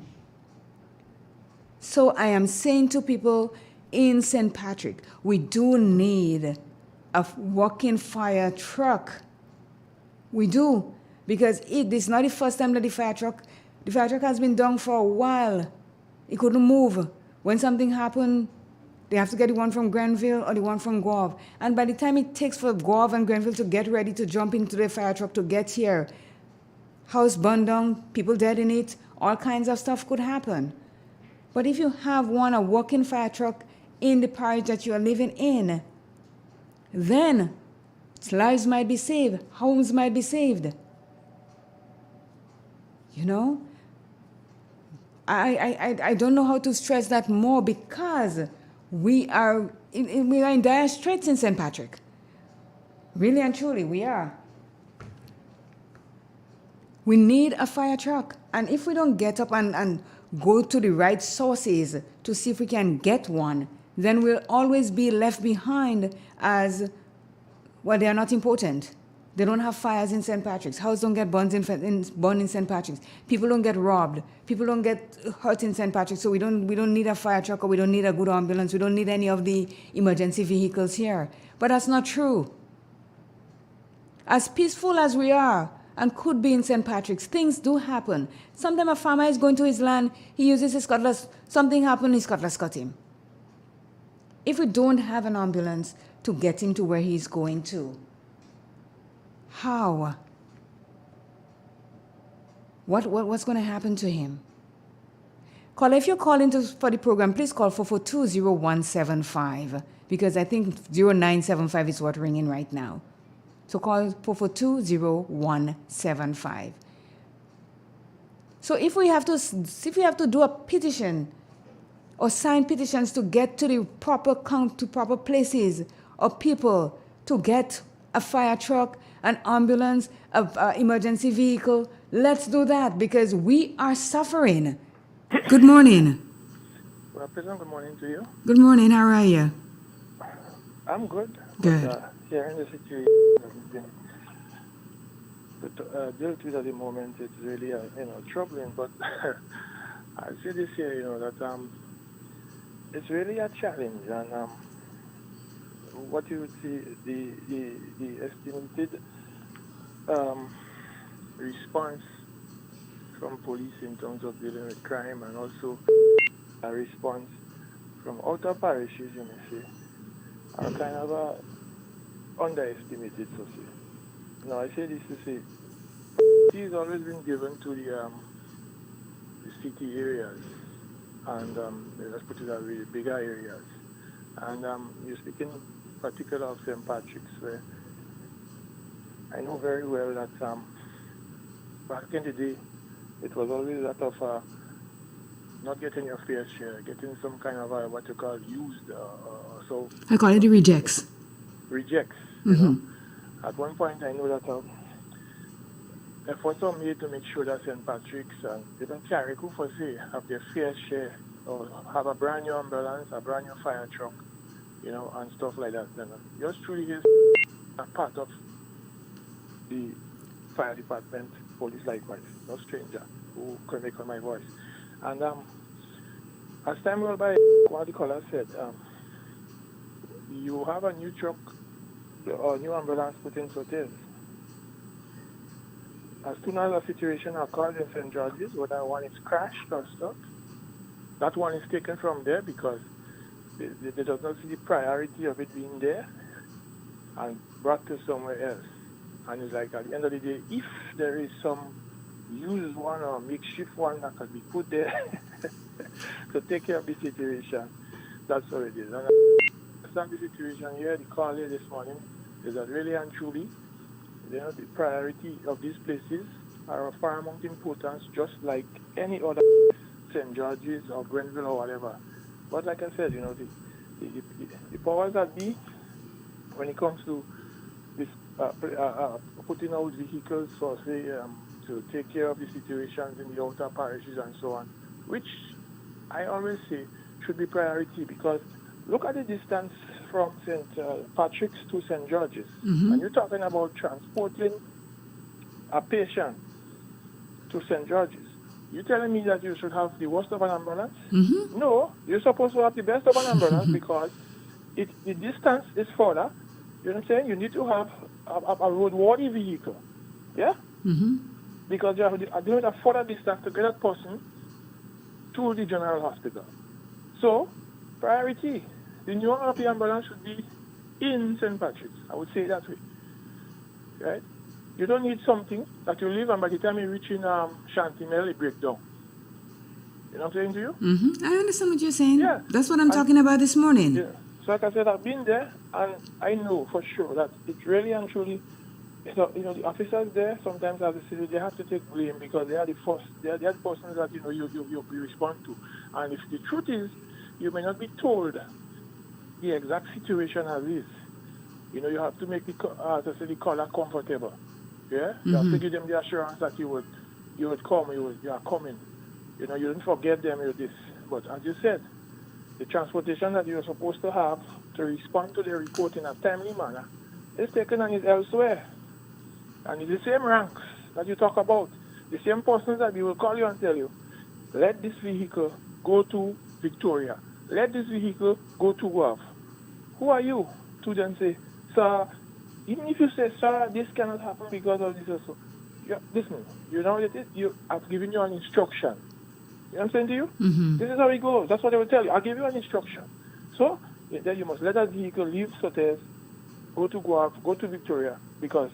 N: So I am saying to people in St. Patrick, we do need a walking fire truck. We do. Because this is not the first time that the fire truck has been down for a while. It couldn't move. When something happened, they have to get the one from Granville or the one from Guave. And by the time it takes for Guave and Granville to get ready to jump into the fire truck to get here, house burned down, people dead in it, all kinds of stuff could happen. But if you have a walking fire truck in the parish that you are living in, then lives might be saved, homes might be saved. You know, I don't know how to stress that more, because we are in dire straits in St. Patrick. Really and truly, we are. We need a fire truck. And if we don't get up and go to the right sources to see if we can get one, then we'll always be left behind as, well, they are not important. They don't have fires in St. Patrick's. Houses don't get burned in St. Patrick's. People don't get robbed. People don't get hurt in St. Patrick's. So we don't need a fire truck, or we don't need a good ambulance. We don't need any of the emergency vehicles here. But that's not true. As peaceful as we are and could be in St. Patrick's, things do happen. Sometimes a farmer is going to his land, he uses his cutlass, something happened, his cutlass cut him. If we don't have an ambulance to get him to where he's going to, how? What's going to happen to him? Call, if you're calling for the program, please call 442-0175, because I think 0975 is what's ringing right now. So call 442-0175. So if we have to do a petition or sign petitions to get to the proper places or people to get a fire truck, an ambulance, an emergency vehicle, let's do that, because we are suffering. Good morning.
S: Well, President, good morning to you.
N: Good morning. How are you?
S: I'm good.
N: Good.
S: But, here in the situation has been dealt with at the moment. It's really troubling. But I say this here, that it's really a challenge, and what you would see, the estimated response from police in terms of dealing with crime, and also a response from outer parishes, you may say, are kind of underestimated, so say. Now, I say this to say, it has always been given to the city areas, and let's put it that way, the bigger areas. And you're speaking in particular of St. Patrick's, where I know very well that back in the day, it was always that of not getting your fair share, getting some kind of what you call used. So
N: I call it the rejects.
S: Rejects.
N: Mm-hmm.
S: At one point, I know that efforts are made to make sure that St. Patrick's and even Carriacou for say have their fair share or have a brand new ambulance, a brand new fire truck, and stuff like that. And yours truly is a part of the fire department, police likewise, no stranger who can make on my voice. And as time went by, what the caller said, you have a new truck or new ambulance put in Sotes. As soon as a situation occurs in St. George's, whether one is crashed or stuff, that one is taken from there because they does not see the priority of it being there and brought to somewhere else. And it's like at the end of the day, if there is some used one or makeshift one that can be put there to take care of the situation, that's what it is. And I understand the situation here, the call here this morning is that really and truly, the priority of these places are of paramount importance, just like any other St. George's or Grenville or whatever. But like I said, the powers that be, when it comes to this putting out vehicles for, say, to take care of the situations in the outer parishes and so on, which I always say should be priority because look at the distance from St. Patrick's to St. George's.
N: Mm-hmm.
S: And you're talking about transporting a patient to St. George's. You telling me that you should have the worst of an ambulance?
N: Mm-hmm.
S: No, you're supposed to have the best of an ambulance because the distance is further. You know what I'm saying? You need to have a roadworthy vehicle. Yeah?
N: Mm-hmm.
S: Because you have a further distance to get that person to the general hospital. So, priority. The new RP ambulance should be in St. Patrick's. I would say that way. Right? You don't need something that you leave and by the time you reach in Chantimel, it breaks down. You know what I'm saying to you?
N: Mm-hmm. I understand what you're saying.
S: Yeah.
N: That's what I'm talking about this morning.
S: Yeah. So like I said, I've been there and I know for sure that it really and truly, the officers there sometimes as a city, they have to take blame because they are the first, they are the persons that you respond to. And if the truth is, you may not be told the exact situation as is. You have to make the caller comfortable. Yeah? Mm-hmm. You have to give them the assurance that you would come, you are coming. You don't forget them with this. But as you said, the transportation that you're supposed to have to respond to the report in a timely manner is taken and is elsewhere. And it's the same ranks that you talk about. The same persons that we will call you and tell you, let this vehicle go to Victoria. Let this vehicle go to Guelph. Who are you to then say, sir, even if you say, sir, this cannot happen because of this or so. Listen, you know what it is? I've given you an instruction. You know what I'm saying to you?
N: Mm-hmm.
S: This is how it goes. That's what they will tell you. I'll give you an instruction. So, then you must let that vehicle leave Sotes, go to Guelph, go to Victoria, because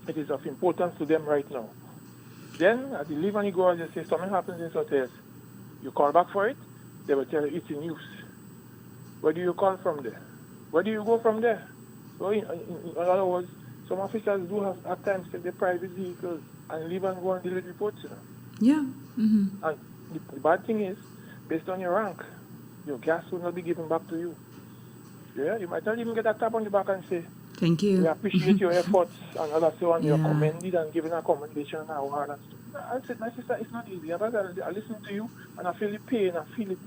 S: it is of importance to them right now. Then, as you leave and you go and you say something happens in Sotes, you call back for it, they will tell you it's in use. Where do you call from there? Where do you go from there? So, in other words, some officers do have at times take their private vehicles and leave and go and deal with reports.
N: Yeah. Mm-hmm.
S: And the bad thing is, based on your rank, your gas will not be given back to you. Yeah, you might not even get a tap on the back and say,
N: thank you.
S: We appreciate your efforts and all that so on. You're commended and given a commendation and award and stuff. I said, my sister, it's not easy. I listen to you and I feel the pain, I feel it.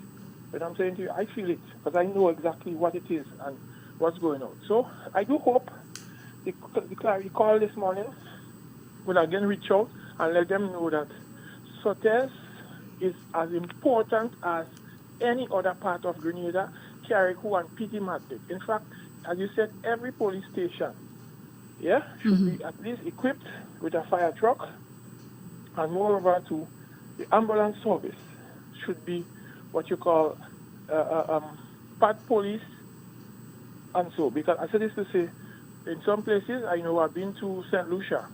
S: But I'm saying to you, I feel it because I know exactly what it is and what's going on. So I do hope the call this morning will again reach out and let them know that Sotes is as important as any other part of Grenada, Carriacou and Petit Matic. In fact, as you said, every police station, should be at least equipped with a fire truck, and moreover, to the ambulance service should be what you call part police, and so. Because I said this to say, in some places, I know I've been to St. Lucia.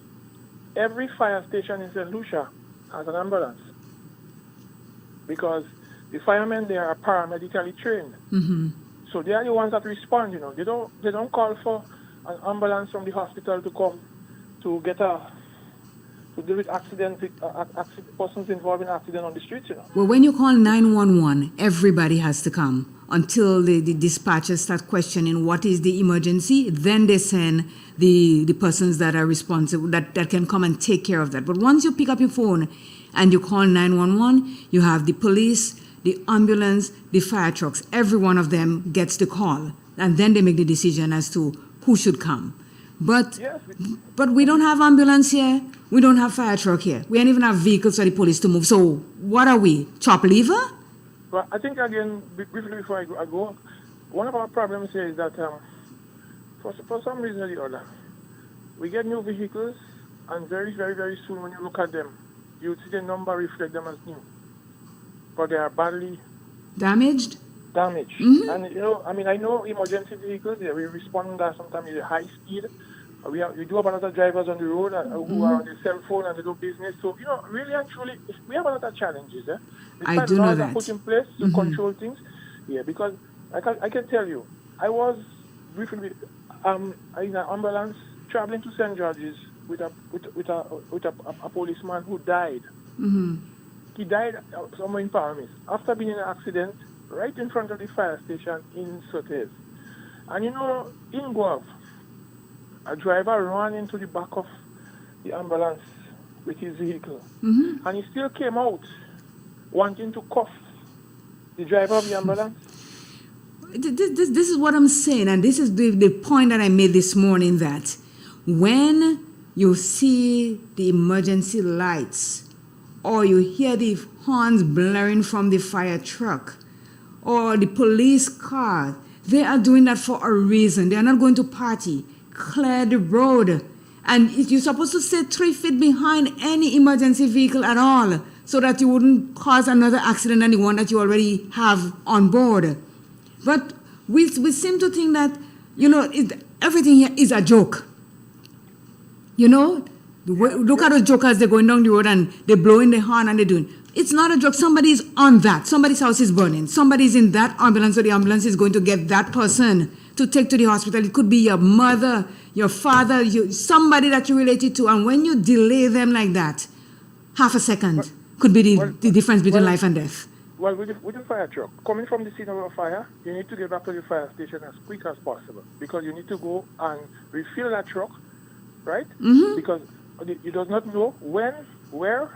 S: Every fire station in St. Lucia has an ambulance, because the firemen there are paramedically trained.
N: Mm-hmm.
S: So they are the ones that respond. They don't call for an ambulance from the hospital to come to get to deal with persons involved in accident on the streets,
N: Well, when you call 911, everybody has to come until the dispatchers start questioning what is the emergency. Then they send the persons that are responsible, that can come and take care of that. But once you pick up your phone and you call 911, you have the police, the ambulance, the fire trucks. Every one of them gets the call. And then they make the decision as to who should come. But we don't have ambulance here. We don't have fire truck here. We don't even have vehicles for the police to move. So what are we? Chop liver?
S: Well, I think, again, briefly before I go, one of our problems here is that for some reason or the other, we get new vehicles, and very, very, very soon when you look at them, you see the number reflect them as new. But they are badly
N: damaged.
S: Mm-hmm. And, I know emergency vehicles, we respond sometimes at high speed. We do have a lot of drivers on the road who are on their cell phone and they do business. So, really and truly, we have a lot of challenges.
N: I do know that.
S: Put in place to control things. Yeah, because I can tell you, I was briefly in an ambulance traveling to St. George's with a policeman who died.
N: Mm-hmm.
S: He died somewhere in Paramis after being in an accident right in front of the fire station in Sotes. And in Guelph, a driver ran into the back of the ambulance with his vehicle.
N: Mm-hmm.
S: And he still came out wanting to cuff the driver of the ambulance.
N: This is what I'm saying, and this is the point that I made this morning, that when you see the emergency lights or you hear the horns blaring from the fire truck or the police car, they are doing that for a reason. They are not going to party. Clear the road. And you're supposed to stay 3 feet behind any emergency vehicle at all so that you wouldn't cause another accident than the one that you already have on board. But we seem to think that, everything here is a joke. Look at those jokers, they're going down the road and they're blowing the horn and they're doing. It's not a joke. Somebody's on that. Somebody's house is burning. Somebody's in that ambulance, so the ambulance is going to get that person to take to the hospital. It could be your mother, your father, somebody that you're related to. And when you delay them like that, half a second could be the difference between life and death.
S: Well, with the fire truck, coming from the scene of a fire, you need to get back to the fire station as quick as possible because you need to go and refill that truck, right?
N: Mm-hmm.
S: Because you do not know when, where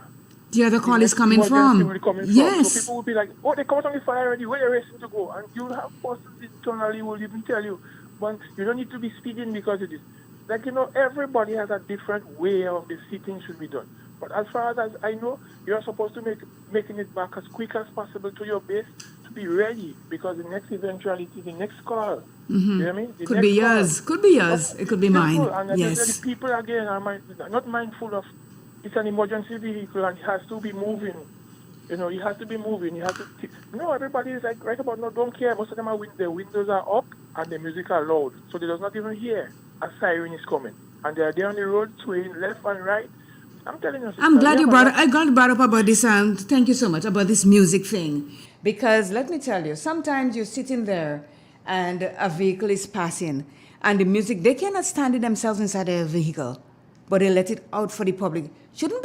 N: the other call is coming from. Yes.
S: So people will be like, oh, they come out on the fire already, where are you racing to go? And you'll have persons internally who will even tell you, but you don't need to be speeding because it is. Like, everybody has a different way of the things should be done. But as far as I know, you're supposed to making it back as quick as possible to your base to be ready because the next eventuality, the next call.
N: Mm-hmm.
S: You know what I mean?
N: Could be yours. Could be yours. It could be mine.
S: And
N: yes.
S: The people, again, are not mindful of it's an emergency vehicle and it has to be moving. It has to be moving. You have to. Everybody is like right about now. Don't care. Most of them their windows are up and the music are loud, so they does not even hear a siren is coming, and they are there on the road swaying left and right. I'm telling you.
N: I'm glad you brought up about this. Thank you so much about this music thing, because let me tell you, sometimes you're sitting there and a vehicle is passing, and the music, they cannot stand it themselves inside their vehicle, but they let it out for the public. Shouldn't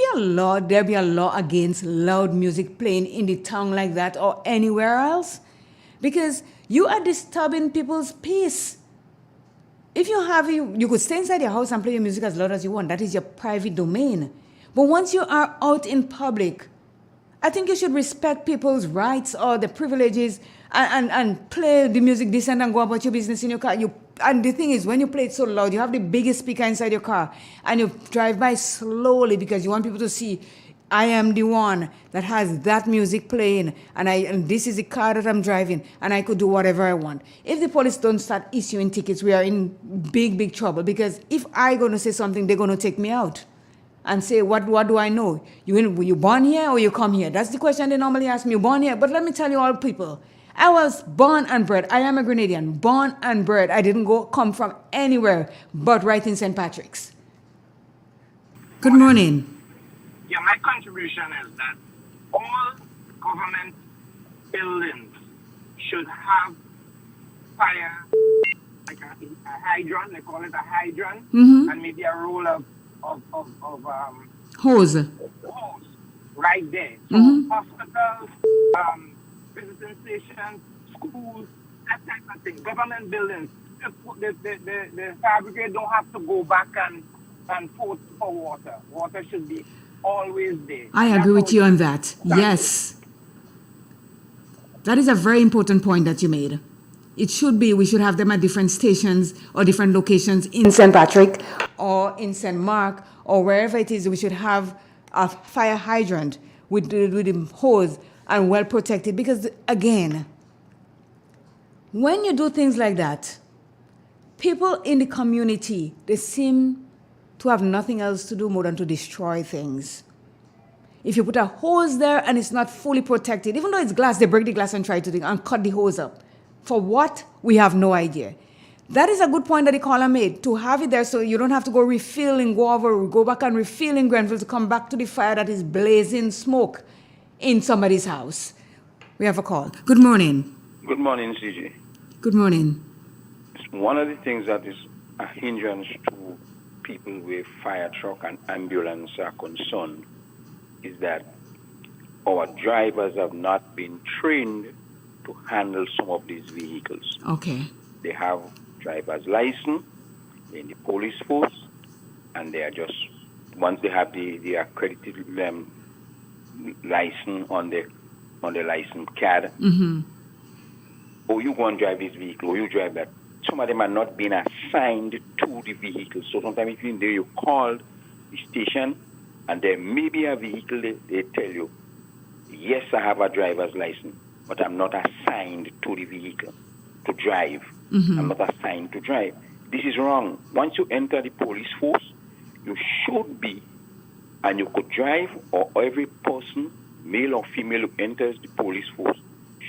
N: there be a law against loud music playing in the town like that or anywhere else? Because you are disturbing people's peace. If you could stay inside your house and play your music as loud as you want. That is your private domain. But once you are out in public, I think you should respect people's rights or the privileges and play the music decent and go about your business in your car. And the thing is, when you play it so loud, you have the biggest speaker inside your car and you drive by slowly because you want people to see, I am the one that has that music playing and this is the car that I'm driving and I could do whatever I want. If the police don't start issuing tickets, we are in big, big trouble because if I'm going to say something, they're going to take me out and say, what do I know? Were you born here or you come here? That's the question they normally ask me, you born here? But let me tell you all people, I was born and bred. I am a Grenadian, born and bred. I didn't come from anywhere but right in St. Patrick's. Good morning.
T: Yeah, my contribution is that all government buildings should have fire, like a hydrant, they call it a hydrant,
N: Mm-hmm.
T: and maybe a roll of
N: Hose.
T: Right there. So
N: Mhm.
T: hospitals, visiting stations, schools, that type of thing. Government buildings. The fire brigade don't have to go back and forth for water. Water should be always there.
N: I
T: And
N: agree
T: that's
N: with
T: how
N: you
T: it
N: on
T: should
N: that.
T: be done.
N: Yes. That is a very important point that you made. It should be, we should have them at different stations or different locations in St. Patrick or in St. Mark or wherever it is. We should have a fire hydrant with the hose and well protected. Because again, when you do things like that, people in the community, they seem to have nothing else to do more than to destroy things. If you put a hose there and it's not fully protected, even though it's glass, they break the glass and try to and cut the hose up. For what? We have no idea. That is a good point that the caller made, to have it there so you don't have to go refill in Guava, go back and refill in Grenville to come back to the fire that is blazing smoke in somebody's house. We have a call. Good morning.
U: Good morning, CJ.
N: Good morning.
U: One of the things that is a hindrance to people with fire truck and ambulance are concerned is that our drivers have not been trained to handle some of these vehicles.
N: Okay.
U: They have driver's license in the police force, and they are just, once they have the accredited license on the license card, or you go and drive this vehicle, or you drive that. Some of them are not being assigned to the vehicle. So sometimes if you're in there, you call the station, and there may be a vehicle, they tell you, yes, I have a driver's license, but I'm not assigned to the vehicle to drive. I'm not assigned to drive. This is wrong. Once you enter the police force, you should be, and you could drive, or every person, male or female, who enters the police force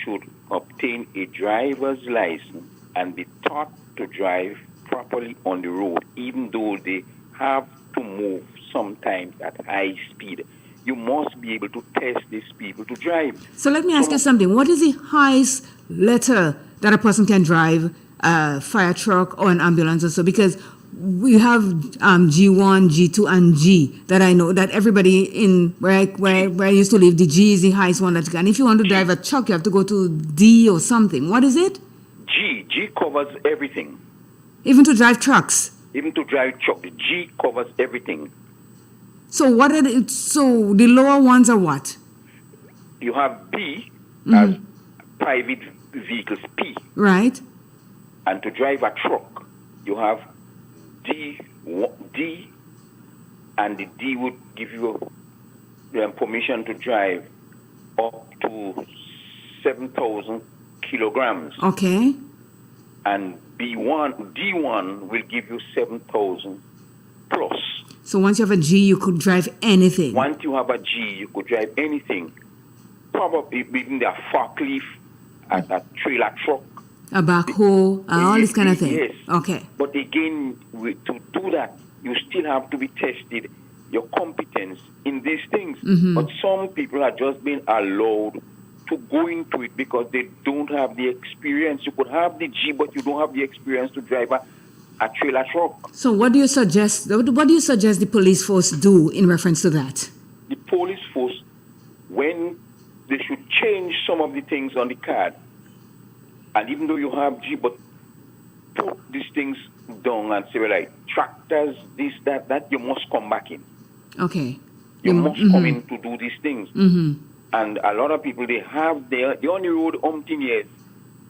U: should obtain a driver's license and be taught to drive properly on the road, even though they have to move sometimes at high speed. You must be able to test these people to drive.
N: So let me ask you something. What is the highest letter that a person can drive a fire truck or an ambulance or so? Because we have G1, G2, and G that I know that everybody in where I used to live, the G is the highest one that you can. If you want to drive a truck, you have to go to D or something. What is it?
U: G covers everything.
N: Even to drive trucks?
U: Even to drive truck, the G covers everything.
N: So what are so the lower ones are what?
U: You have B as private vehicles, P.
N: Right.
U: And to drive a truck, you have D, and the D would give you permission to drive up to 7,000 kilograms.
N: Okay.
U: And D1 will give you 7,000 plus.
N: So once you have a G, you could drive anything.
U: Once you have a G, you could drive anything. Probably even the forklift, a trailer truck.
N: A backhoe, all this kind of thing.
U: Yes.
N: Okay.
U: But again, to do that, you still have to be tested, your competence in these things. But some people are just being allowed to go into it because they don't have the experience. You could have the G, but you don't have the experience to drive a trailer truck.
N: So what do you suggest? What do you suggest the police force do in reference to that?
U: The police force, when they should change some of the things on the card, and even though you have G, but put these things down and say, well, like tractors, this, that, you must come back in.
N: Okay.
U: You must come in to do these things. And a lot of people, they're on the road umpteen years,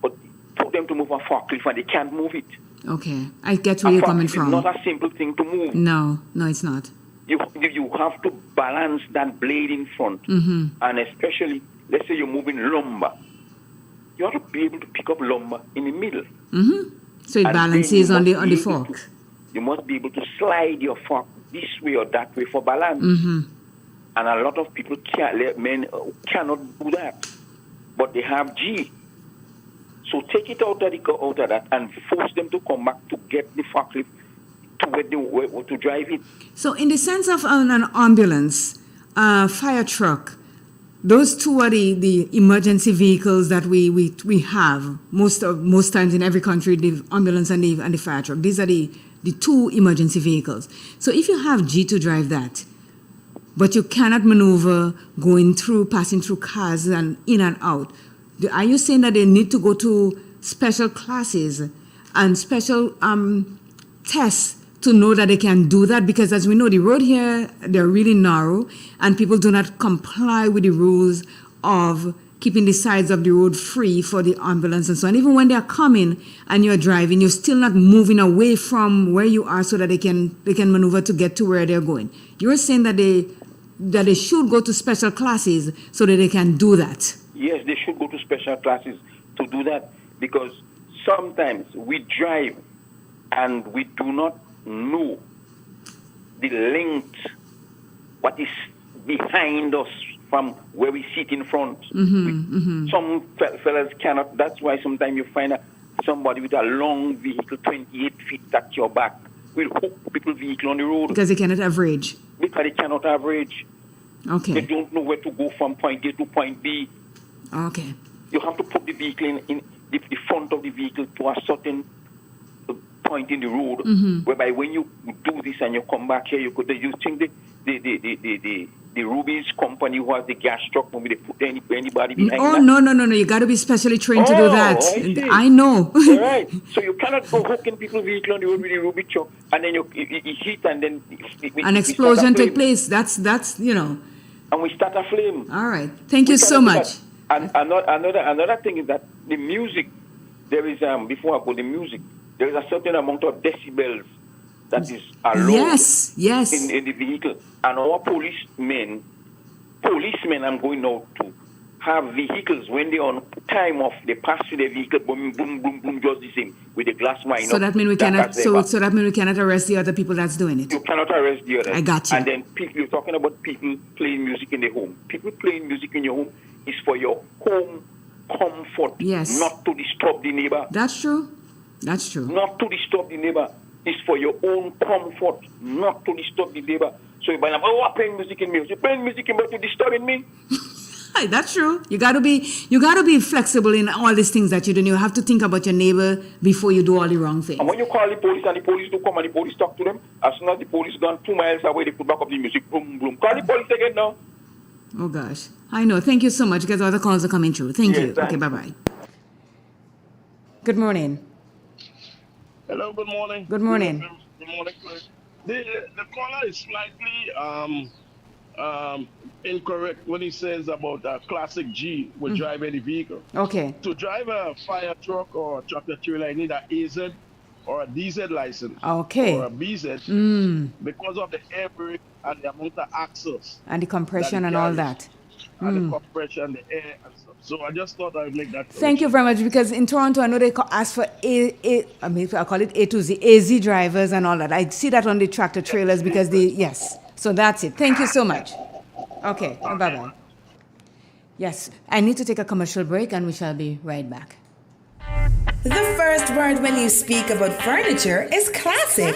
U: but put them to move a forklift and they can't move it.
N: Okay. I get where you're coming from.
U: It's not a simple thing to move.
N: No, it's not.
U: You have to balance that blade in front. And especially, let's say you're moving lumber. You have to be able to pick up lumber in the middle.
N: So it balances on the fork.
U: You must be able to slide your fork this way or that way for balance. And a lot of people cannot do that. But they have G. So take it out of that and force them to come back to get the forklift to drive it. So
N: in the sense of an ambulance, fire truck, those two are the emergency vehicles that we have most times in every country, the ambulance and the fire truck. These are the two emergency vehicles. So if you have G to drive that, but you cannot maneuver going through, passing through cars and in and out. Are you saying that they need to go to special classes and special tests to know that they can do that? Because as we know, the road here, they're really narrow and people do not comply with the rules of keeping the sides of the road free for the ambulance and so on. Even when they're coming and you're driving, you're still not moving away from where you are so that they can maneuver to get to where they're going. You're saying that they should go to special classes so that they can do that.
U: Yes, they should go to special classes to do that, because sometimes we drive and we do not know the length, what is behind us from where we sit in front. Some fellas cannot. That's why sometimes you find somebody with a long vehicle, 28 feet at your back, will hook people's vehicle on the road.
N: Because they cannot average.
U: Because they cannot average.
N: Okay.
U: They don't know where to go from point A to point B.
N: Okay.
U: You have to put the vehicle in the front of the vehicle to a certain point in the road, whereby when you do this and you come back here, you think the Ruby's company who has the gas truck, maybe they put anybody behind that?
N: No. You got to be specially trained to do that. I know.
U: All right. So you cannot go hooking people's vehicle on the road with a Ruby truck and then you hit and then...
N: An explosion take place. That's, you know...
U: And we start a flame.
N: All right. Thank you so much.
U: And another thing is that the music, there is, before I go, the music, there is a certain amount of decibels that is allowed in the vehicle. And our policemen, I'm going now to have vehicles when they're on time off, they pass through the vehicle, boom, boom, boom, boom, just the same, with the glass wine.
N: So that means we cannot. So that means we cannot arrest the other people that's doing it.
U: You cannot arrest the others.
N: I got you.
U: And then you're talking about people playing music in the home. People playing music in your home is for your home comfort.
N: Yes.
U: Not to disturb the neighbor.
N: That's true.
U: Not to disturb the neighbor. It's for your own comfort, not to disturb the neighbor. So you're I'm playing music in me. You're playing music in me, but you're disturbing me.
N: That's true. You gotta be flexible in all these things that you do. You have to think about your neighbor before you do all the wrong things.
U: And when you call the police and the police do come and the police talk to them, as soon as the police gone 2 miles away, they put back up the music. Boom, boom. Call the police again now.
N: Oh gosh, I know. Thank you so much because all the calls are coming through. Thank you.
U: Thanks.
N: Okay, bye. Good morning.
B: Hello. Good morning.
N: Good morning.
B: Good morning, Chris. The caller is slightly incorrect when he says about a classic G will drive any vehicle.
N: Okay.
B: To drive a fire truck or a tractor trailer, I need an AZ or a DZ license.
N: Okay.
B: Or a BZ because of the air brake and the amount of axles.
N: And the compression and all that.
B: And the compression, the air and stuff. So I just thought I would make that.
N: Thank you very much, because in Toronto, I know they ask for I call it A to Z, AZ drivers and all that. I see that on the tractor trailers because so that's it. Thank you so much. Okay, bye-bye. Yes, I need to take a commercial break and we shall be right back.
V: The first word when you speak about furniture is classic.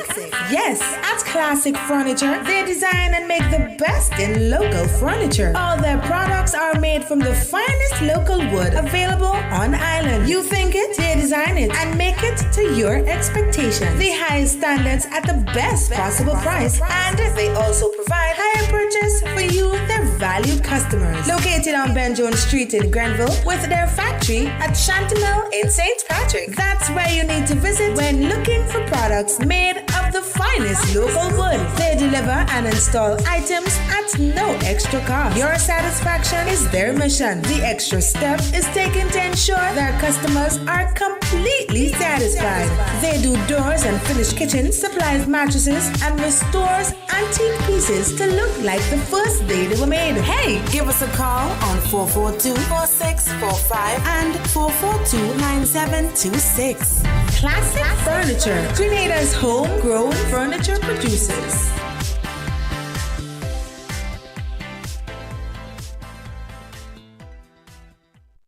V: Yes, at Classic Furniture, they design and make the best in local furniture. All their products are made from the finest local wood available on island. You think it, they design it and make it to your expectations. The highest standards at the best possible price, and they also provide higher purchase for you, their valued customers. Located on Ben Jones Street in Grenville, with their factory at Chantemelle in St. Patrick. That's where you need to visit when looking for products made of the finest local wood. They deliver and install items at no extra cost. Your satisfaction is their mission. The extra step is taken to ensure their customers are completely satisfied. They do doors and finished kitchens, supplies mattresses, and restores antique pieces to look like the first day they were made. Hey, give us a call on 442-4645 and 442-9726. Classic Furniture, Grenada's homegrown furniture producers.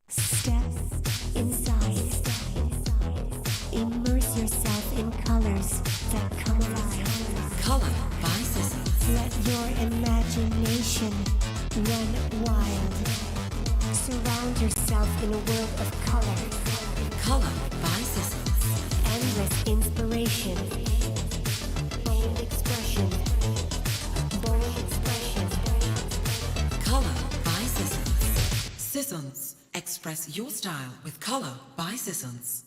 W: Step inside. Immerse yourself in colors that come alive.
I: Color by Sissy.
W: Let your imagination run wild. Surround yourself in a world of color.
I: Color by Sissy.
W: Endless inspiration. Bold expression. Bold expression.
I: Sissons. Express your style with color by Sissons.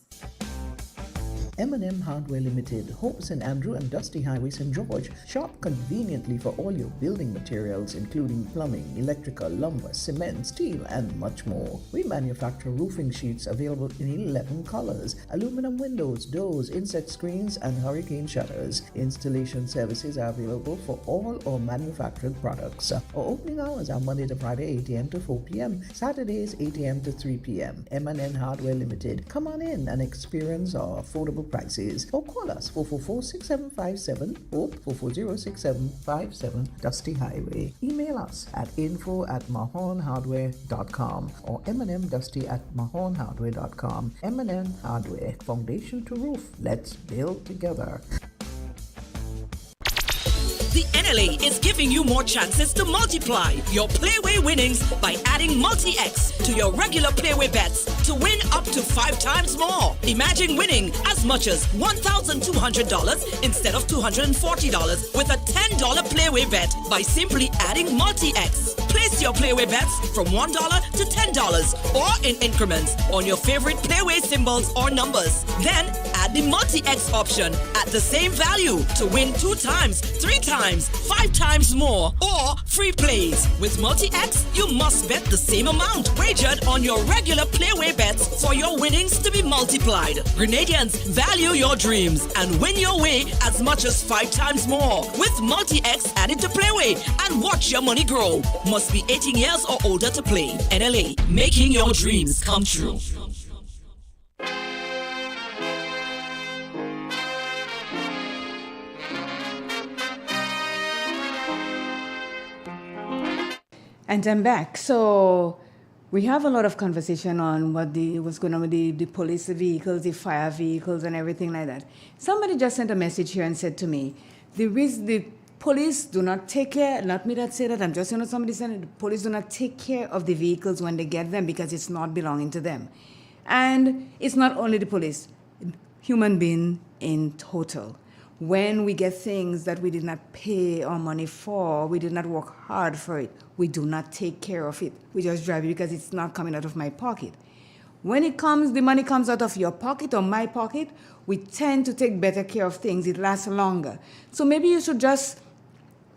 D: M&M Hardware Limited, Hope St. Andrew and Dusty Highway, St. George. Shop conveniently for all your building materials, including plumbing, electrical, lumber, cement, steel, and much more. We manufacture roofing sheets available in 11 colors, aluminum windows, doors, insect screens, and hurricane shutters. Installation services are available for all our manufactured products. Our opening hours are Monday to Friday, 8 a.m. to 4 p.m., Saturdays, 8 a.m. to 3 p.m. M&M Hardware Limited. Come on in and experience our affordable prices, or call us 444-6757 or 440-6757 Dusty Highway. Email us at info@mahonhardware.com or mnmdusty@mahonhardware.com. M&M Hardware, foundation to roof. Let's build together.
I: The NLA is giving you more chances to multiply your Playway winnings by adding Multi-X to your regular Playway bets to win up to 5 times more. Imagine winning as much as $1,200 instead of $240 with a $10 Playway bet by simply adding Multi-X. Place your Playway bets from $1 to $10 or in increments on your favorite Playway symbols or numbers. Then add the Multi-X option at the same value to win 2 times, 3 times, 5 times more, or free plays. With Multi-X, you must bet the same amount wagered on your regular Playway bets for your winnings to be multiplied. Grenadians, value your dreams and win your way as much as 5 times more with Multi-X added to Playway and watch your money grow. Must be 18 years or older to play. NLA, making your dreams come true.
N: And I'm back. So we have a lot of conversation on what's going on with the police vehicles, the fire vehicles, and everything like that. Somebody just sent a message here and said to me, the police do not take care, not me that say that, I'm just somebody said the police do not take care of the vehicles when they get them because it's not belonging to them. And it's not only the police, human being in total. When we get things that we did not pay our money for, we did not work hard for it, we do not take care of it. We just drive it because it's not coming out of my pocket. When it comes, the money comes out of your pocket or my pocket, we tend to take better care of things. It lasts longer. So maybe you should just,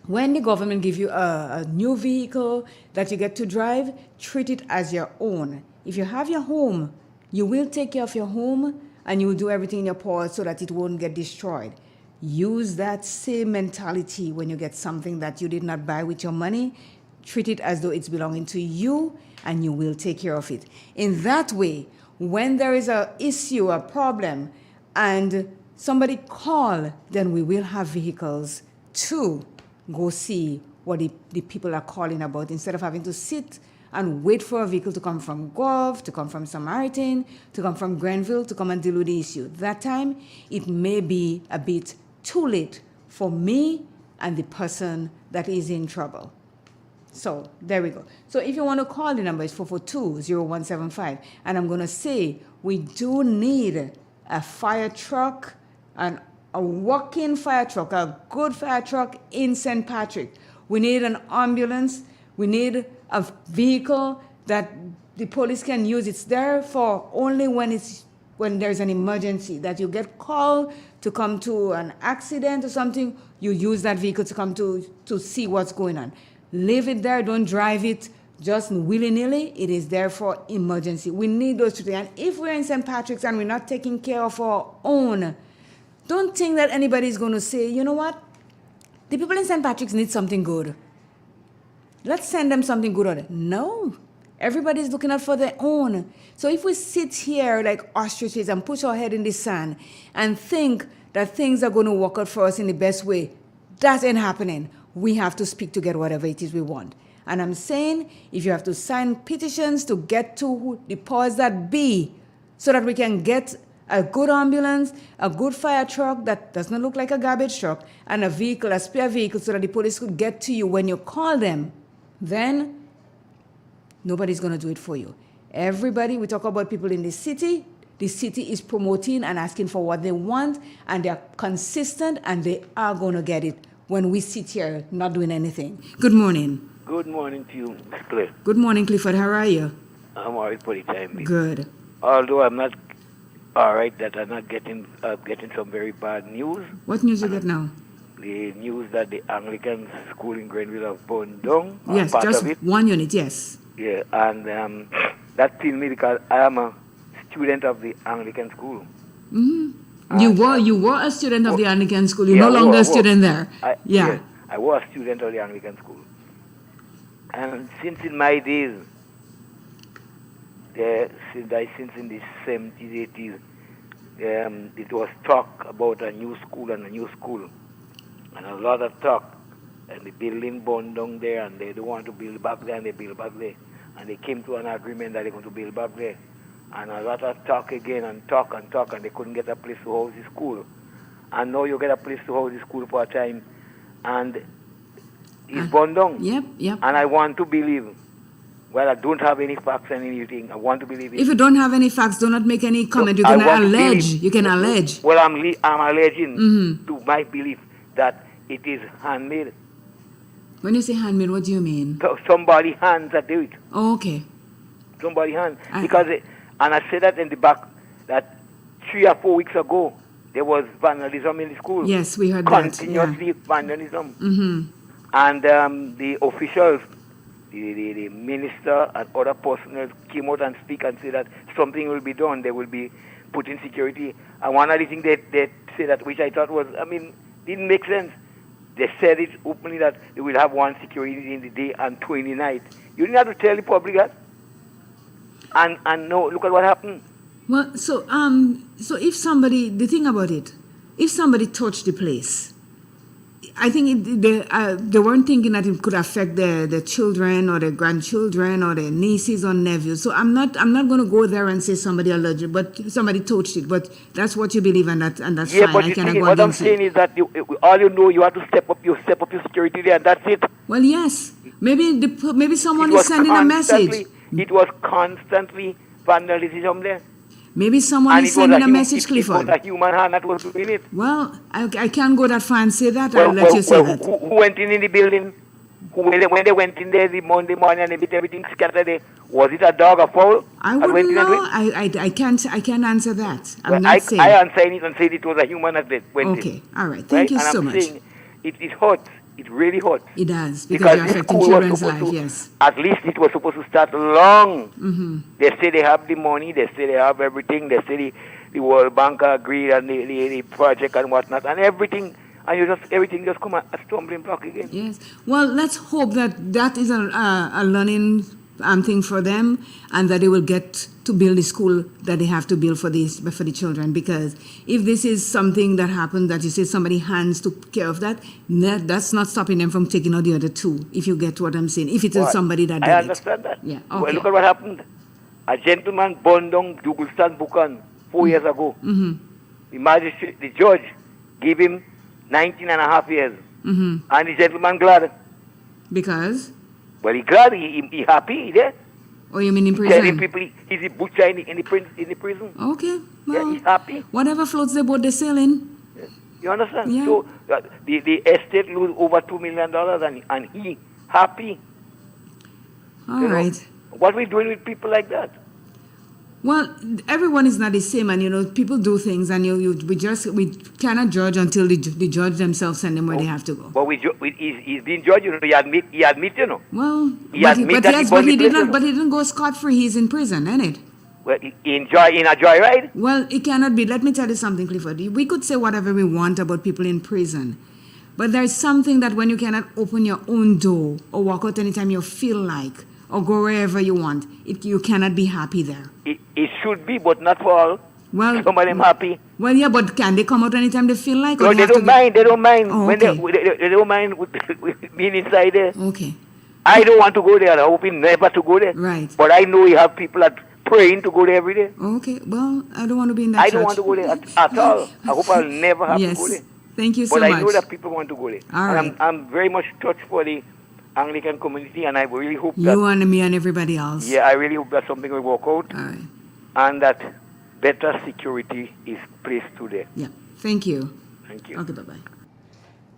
N: when the government gives you a new vehicle that you get to drive, treat it as your own. If you have your home, you will take care of your home and you will do everything in your power so that it won't get destroyed. Use that same mentality when you get something that you did not buy with your money. Treat it as though it's belonging to you and you will take care of it. In that way, when there is an issue, a problem, and somebody call, then we will have vehicles to go see what the people are calling about instead of having to sit and wait for a vehicle to come from Gulf, to come from Samaritan, to come from Grenville, to come and deal with the issue. That time, it may be a bit too late for me and the person that is in trouble. So there we go. So if you want to call, the number is 442-0175. And I'm going to say we do need a fire truck, and a walk-in fire truck, a good fire truck in St. Patrick. We need an ambulance. We need a vehicle that the police can use. It's there for only when there's an emergency, that you get called to come to an accident or something, you use that vehicle to come to see what's going on. Leave it there, don't drive it just willy-nilly. It is there for emergency. We need those two things. And if we're in St. Patrick's and we're not taking care of our own, don't think that anybody's going to say, you know what, the people in St. Patrick's need something good. Let's send them something good on it. No. Everybody's looking out for their own. So if we sit here like ostriches and push our head in the sand and think that things are going to work out for us in the best way, that ain't happening. We have to speak to get whatever it is we want. And I'm saying, if you have to sign petitions to get to the powers that be so that we can get a good ambulance, a good fire truck that does not look like a garbage truck, and a vehicle, a spare vehicle, so that the police could get to you when you call them, then nobody's going to do it for you. Everybody, we talk about people in the city is promoting and asking for what they want, and they're consistent, and they are going to get it when we sit here not doing anything. Good morning.
E: Good morning to you, Cliff.
N: Good morning, Clifford. How are you?
E: I'm all right for the time being.
N: Good.
E: Although I'm not all right that I'm not getting some very bad news.
N: What news you get now?
E: The news that the Anglican school in Grenville have burned down.
N: Yes,
E: part
N: just
E: of it.
N: 1 unit, yes.
E: Yeah, and that killed me because I am a student of the Anglican school.
N: Mm-hmm. You were a student of the Anglican school. You're
E: Yeah,
N: no longer
E: I
N: a student there.
E: Yeah, I was a student of the Anglican school. And since in my days, since in the 70s, 80s, it was talk about a new school and a new school. And a lot of talk. And the building burned down there, and they don't want to build back there, and they build back there. And they came to an agreement that they're going to build back there. And a lot of talk again, and talk, and they couldn't get a place to house the school. And now you get a place to house the school for a time, and it's burned down.
N: Yep.
E: And I want to believe, well, I don't have any facts and anything, I want to believe it.
N: If you don't have any facts, do not make any comment. You
E: I
N: can
E: want to
N: allege.
E: believe.
N: You can allege.
E: Well, I'm alleging
N: Mm-hmm.
E: to my belief that it is handmade.
N: When you say handmade, what do you mean?
E: Somebody hands that do it.
N: Oh, okay.
E: Somebody hands. Because, and I said that in the back, that 3 or 4 weeks ago, there was vandalism in the school.
N: Yes, we heard that.
E: Continuously vandalism.
N: Mm-hmm.
E: And the officials, the minister and other personnel came out and speak and say that something will be done. They will be put in security. And one of the things they say that, which I thought was, didn't make sense. They said it openly that they will have one security in the day and two in the night. You didn't have to tell the public that. And no, look at what happened.
N: Well, so if somebody, the thing about it, if somebody touched the place, I think they weren't thinking that it could affect their children or their grandchildren or their nieces or nephews. So I'm not going to go there and say somebody allergic, but somebody touched it. But that's what you believe, and that's fine.
E: But
N: I cannot
E: see,
N: go
E: what I'm
N: against
E: saying
N: it.
E: is that all you have to step up your security there, and that's it.
N: Well, yes, maybe someone is sending a message.
E: It was constantly vandalism there.
N: Maybe someone is sending a message, Clifford.
E: It was a human hand that was doing it.
N: Well, I can't go that far and say that. I'll let you say that.
E: Who went in the building? When they went in there the Monday morning and everything scattered there, was it a dog or fowl?
N: I wouldn't know. I can't answer that. I'm not saying.
E: I answered it and said it was a human that went in.
N: Okay, all right. Thank you so much.
E: Saying it hurts. It really hurts.
N: It does, because you're affecting children's lives, yes.
E: At least it was supposed to start long.
N: Mm-hmm.
E: They say they have the money, they say they have everything, they say the World Bank agreed and the project and whatnot, and everything, and everything just come a stumbling block again.
N: Yes. Well, let's hope that is a learning thing for them, and that they will get to build the school that they have to build for the children. Because if this is something that happened, that you say somebody hands took care of that's not stopping them from taking out the other two, if you get what I'm saying. If it is somebody that did it.
E: I understand that.
N: Yeah. Okay.
E: Well, look at what happened. A gentleman burned down Douglaston Buchan 4 years ago.
N: Mm-hmm.
E: The magistrate, the judge, gave him 19 and a half years.
N: Mm-hmm.
E: And the gentleman glad.
N: Because?
E: Well, he glad, he happy, there.
N: Oh, you mean in prison?
E: Telling people he's a butcher in the prison.
N: Okay. Well,
E: yeah, he's happy.
N: Whatever floats the boat, they're sailing.
E: You understand?
N: Yeah.
E: So the estate lose over $2 million and he happy.
N: All right.
E: What we doing with people like that?
N: Well, everyone is not the same, and people do things, and we cannot judge until the judge themselves send them where they have to go.
E: But he's been judged. He admit.
N: Well,
E: he
N: but he didn't go scot free. He's in prison, ain't it?
E: Well, in a joyride.
N: Well, it cannot be. Let me tell you something, Clifford. We could say whatever we want about people in prison, but there's something that when you cannot open your own door or walk out anytime you feel like, or go wherever you want, you cannot be happy there.
E: It should be, but not for all.
N: Well,
E: some of them happy.
N: Well, yeah, but can they come out anytime they feel like?
E: No, they don't mind. They don't mind.
N: Oh,
E: when
N: okay.
E: they don't mind with being inside there.
N: Okay.
E: I don't want to go there. I'm hoping never to go there.
N: Right.
E: But I know you have people that praying to go there every day.
N: Okay. Well, I don't want to be in that church.
E: I don't want to go there at all. I hope I'll never have to go there.
N: Thank you so
E: much.
N: much.
E: But I know that people want to go there.
N: All right.
E: I'm very much touched for the Anglican community, and I really hope that
N: you and me and everybody else.
E: Yeah, I really hope that something will work out.
N: All right.
E: And that better security is placed today.
N: Yeah. Thank you.
E: Thank you.
N: Okay, bye-bye.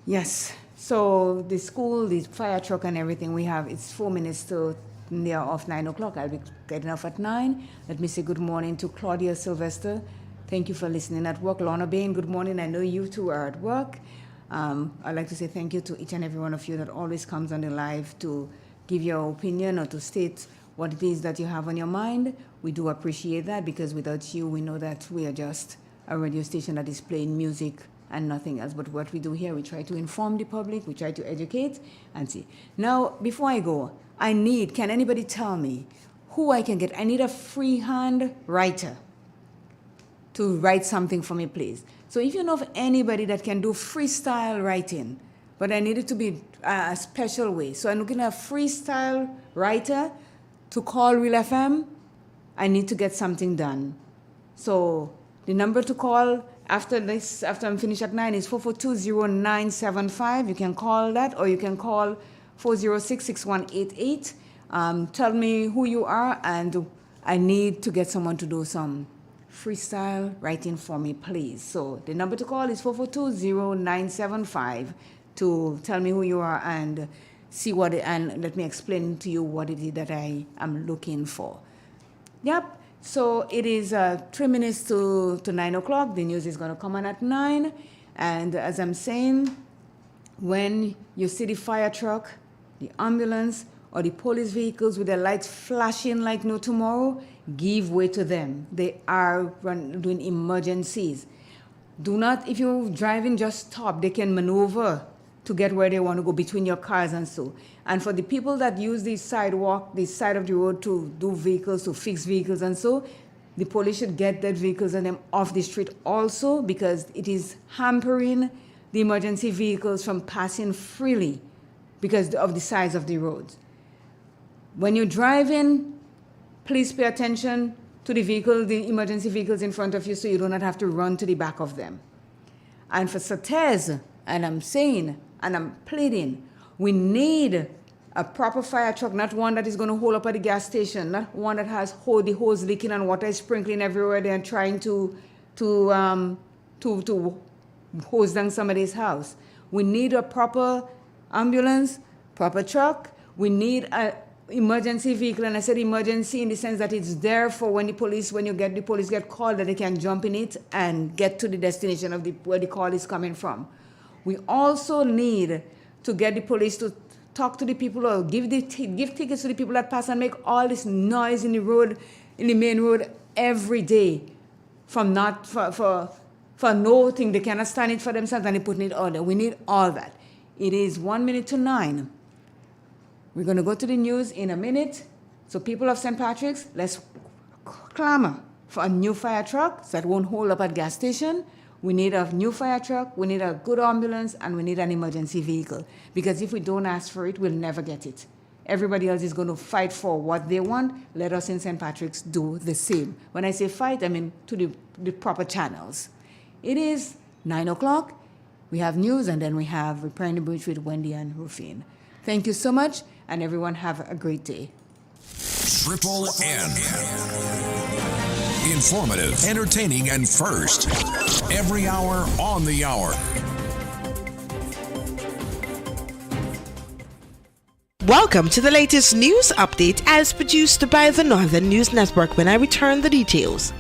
N: Yes. So the school, the fire truck and everything we have, it's 4 minutes to near off 9 o'clock. I'll be getting off at 9. Let me say good morning to Claudia Sylvester. Thank you for listening at work. Lorna Bain, good morning. I know you two are at work. I'd like to say thank you to each and every one of you that always comes on the live to give your opinion or to state what it is that you have on your mind. We do appreciate that, because without you, we know that we are just a radio station that is playing music and nothing else. But what we do here, we try to inform the public, we try to educate and see. Now, before I go, can anybody tell me who I can get? I need a freehand writer to write something for me, please. So if you know of anybody that can do freestyle writing, but I need it to be a special way. So I'm looking at a freestyle writer to call Real FM. I need to get something done. So the number to call after I'm finished at 9 is 4420975. You can call that, or you can call 406-6188. Tell me who you are, and I need to get someone to do some freestyle writing for me, please. So the number to call is 4420975 to tell me who you are and and let me explain to you what it is that I am looking for. Yep. So it is 3 minutes to 9 o'clock. The news is going to come on at 9. And as I'm saying, when you see the fire truck, the ambulance, or the police vehicles with their lights flashing like no tomorrow, give way to them. They are doing emergencies. Do not, if you're driving, just stop. They can maneuver to get where they want to go between your cars and so. And for the people that use the sidewalk, the side of the road to do vehicles, to fix vehicles and so, the police should get that vehicles and them off the street also, because it is hampering the emergency vehicles from passing freely because of the size of the roads. When you're driving, please pay attention to the emergency vehicles in front of you, so you do not have to run to the back of them. And for Sautez, and I'm saying, and I'm pleading, we need a proper fire truck, not one that is going to hold up at the gas station, not one that has the hose leaking and water is sprinkling everywhere they're trying to hose down somebody's house. We need a proper ambulance, proper truck. We need a emergency vehicle, and I said emergency in the sense that it's there for when the police get called, that they can jump in it and get to the destination of where the call is coming from. We also need to get the police to talk to the people, or give tickets to the people that pass and make all this noise in the road, in the main road every day, for nothing. They cannot stand it for themselves, and they're putting it all there. We need all that. It is 1 minute to 9. We're going to go to the news in a minute. So people of St. Patrick's, let's clamor for a new fire truck that won't hold up at gas station. We need a new fire truck, we need a good ambulance, and we need an emergency vehicle. Because if we don't ask for it, we'll never get it. Everybody else is going to fight for what they want. Let us in St. Patrick's do the same. When I say fight, I mean to the proper channels. It is 9 o'clock. We have news, and then we have Repairing the Bridge with Wendy and Rufine. Thank you so much, and everyone have a great day.
F: Triple N. Informative, entertaining, and first. Every hour on the hour.
G: Welcome to the latest news update as produced by the Northern News Network. When I return, the details.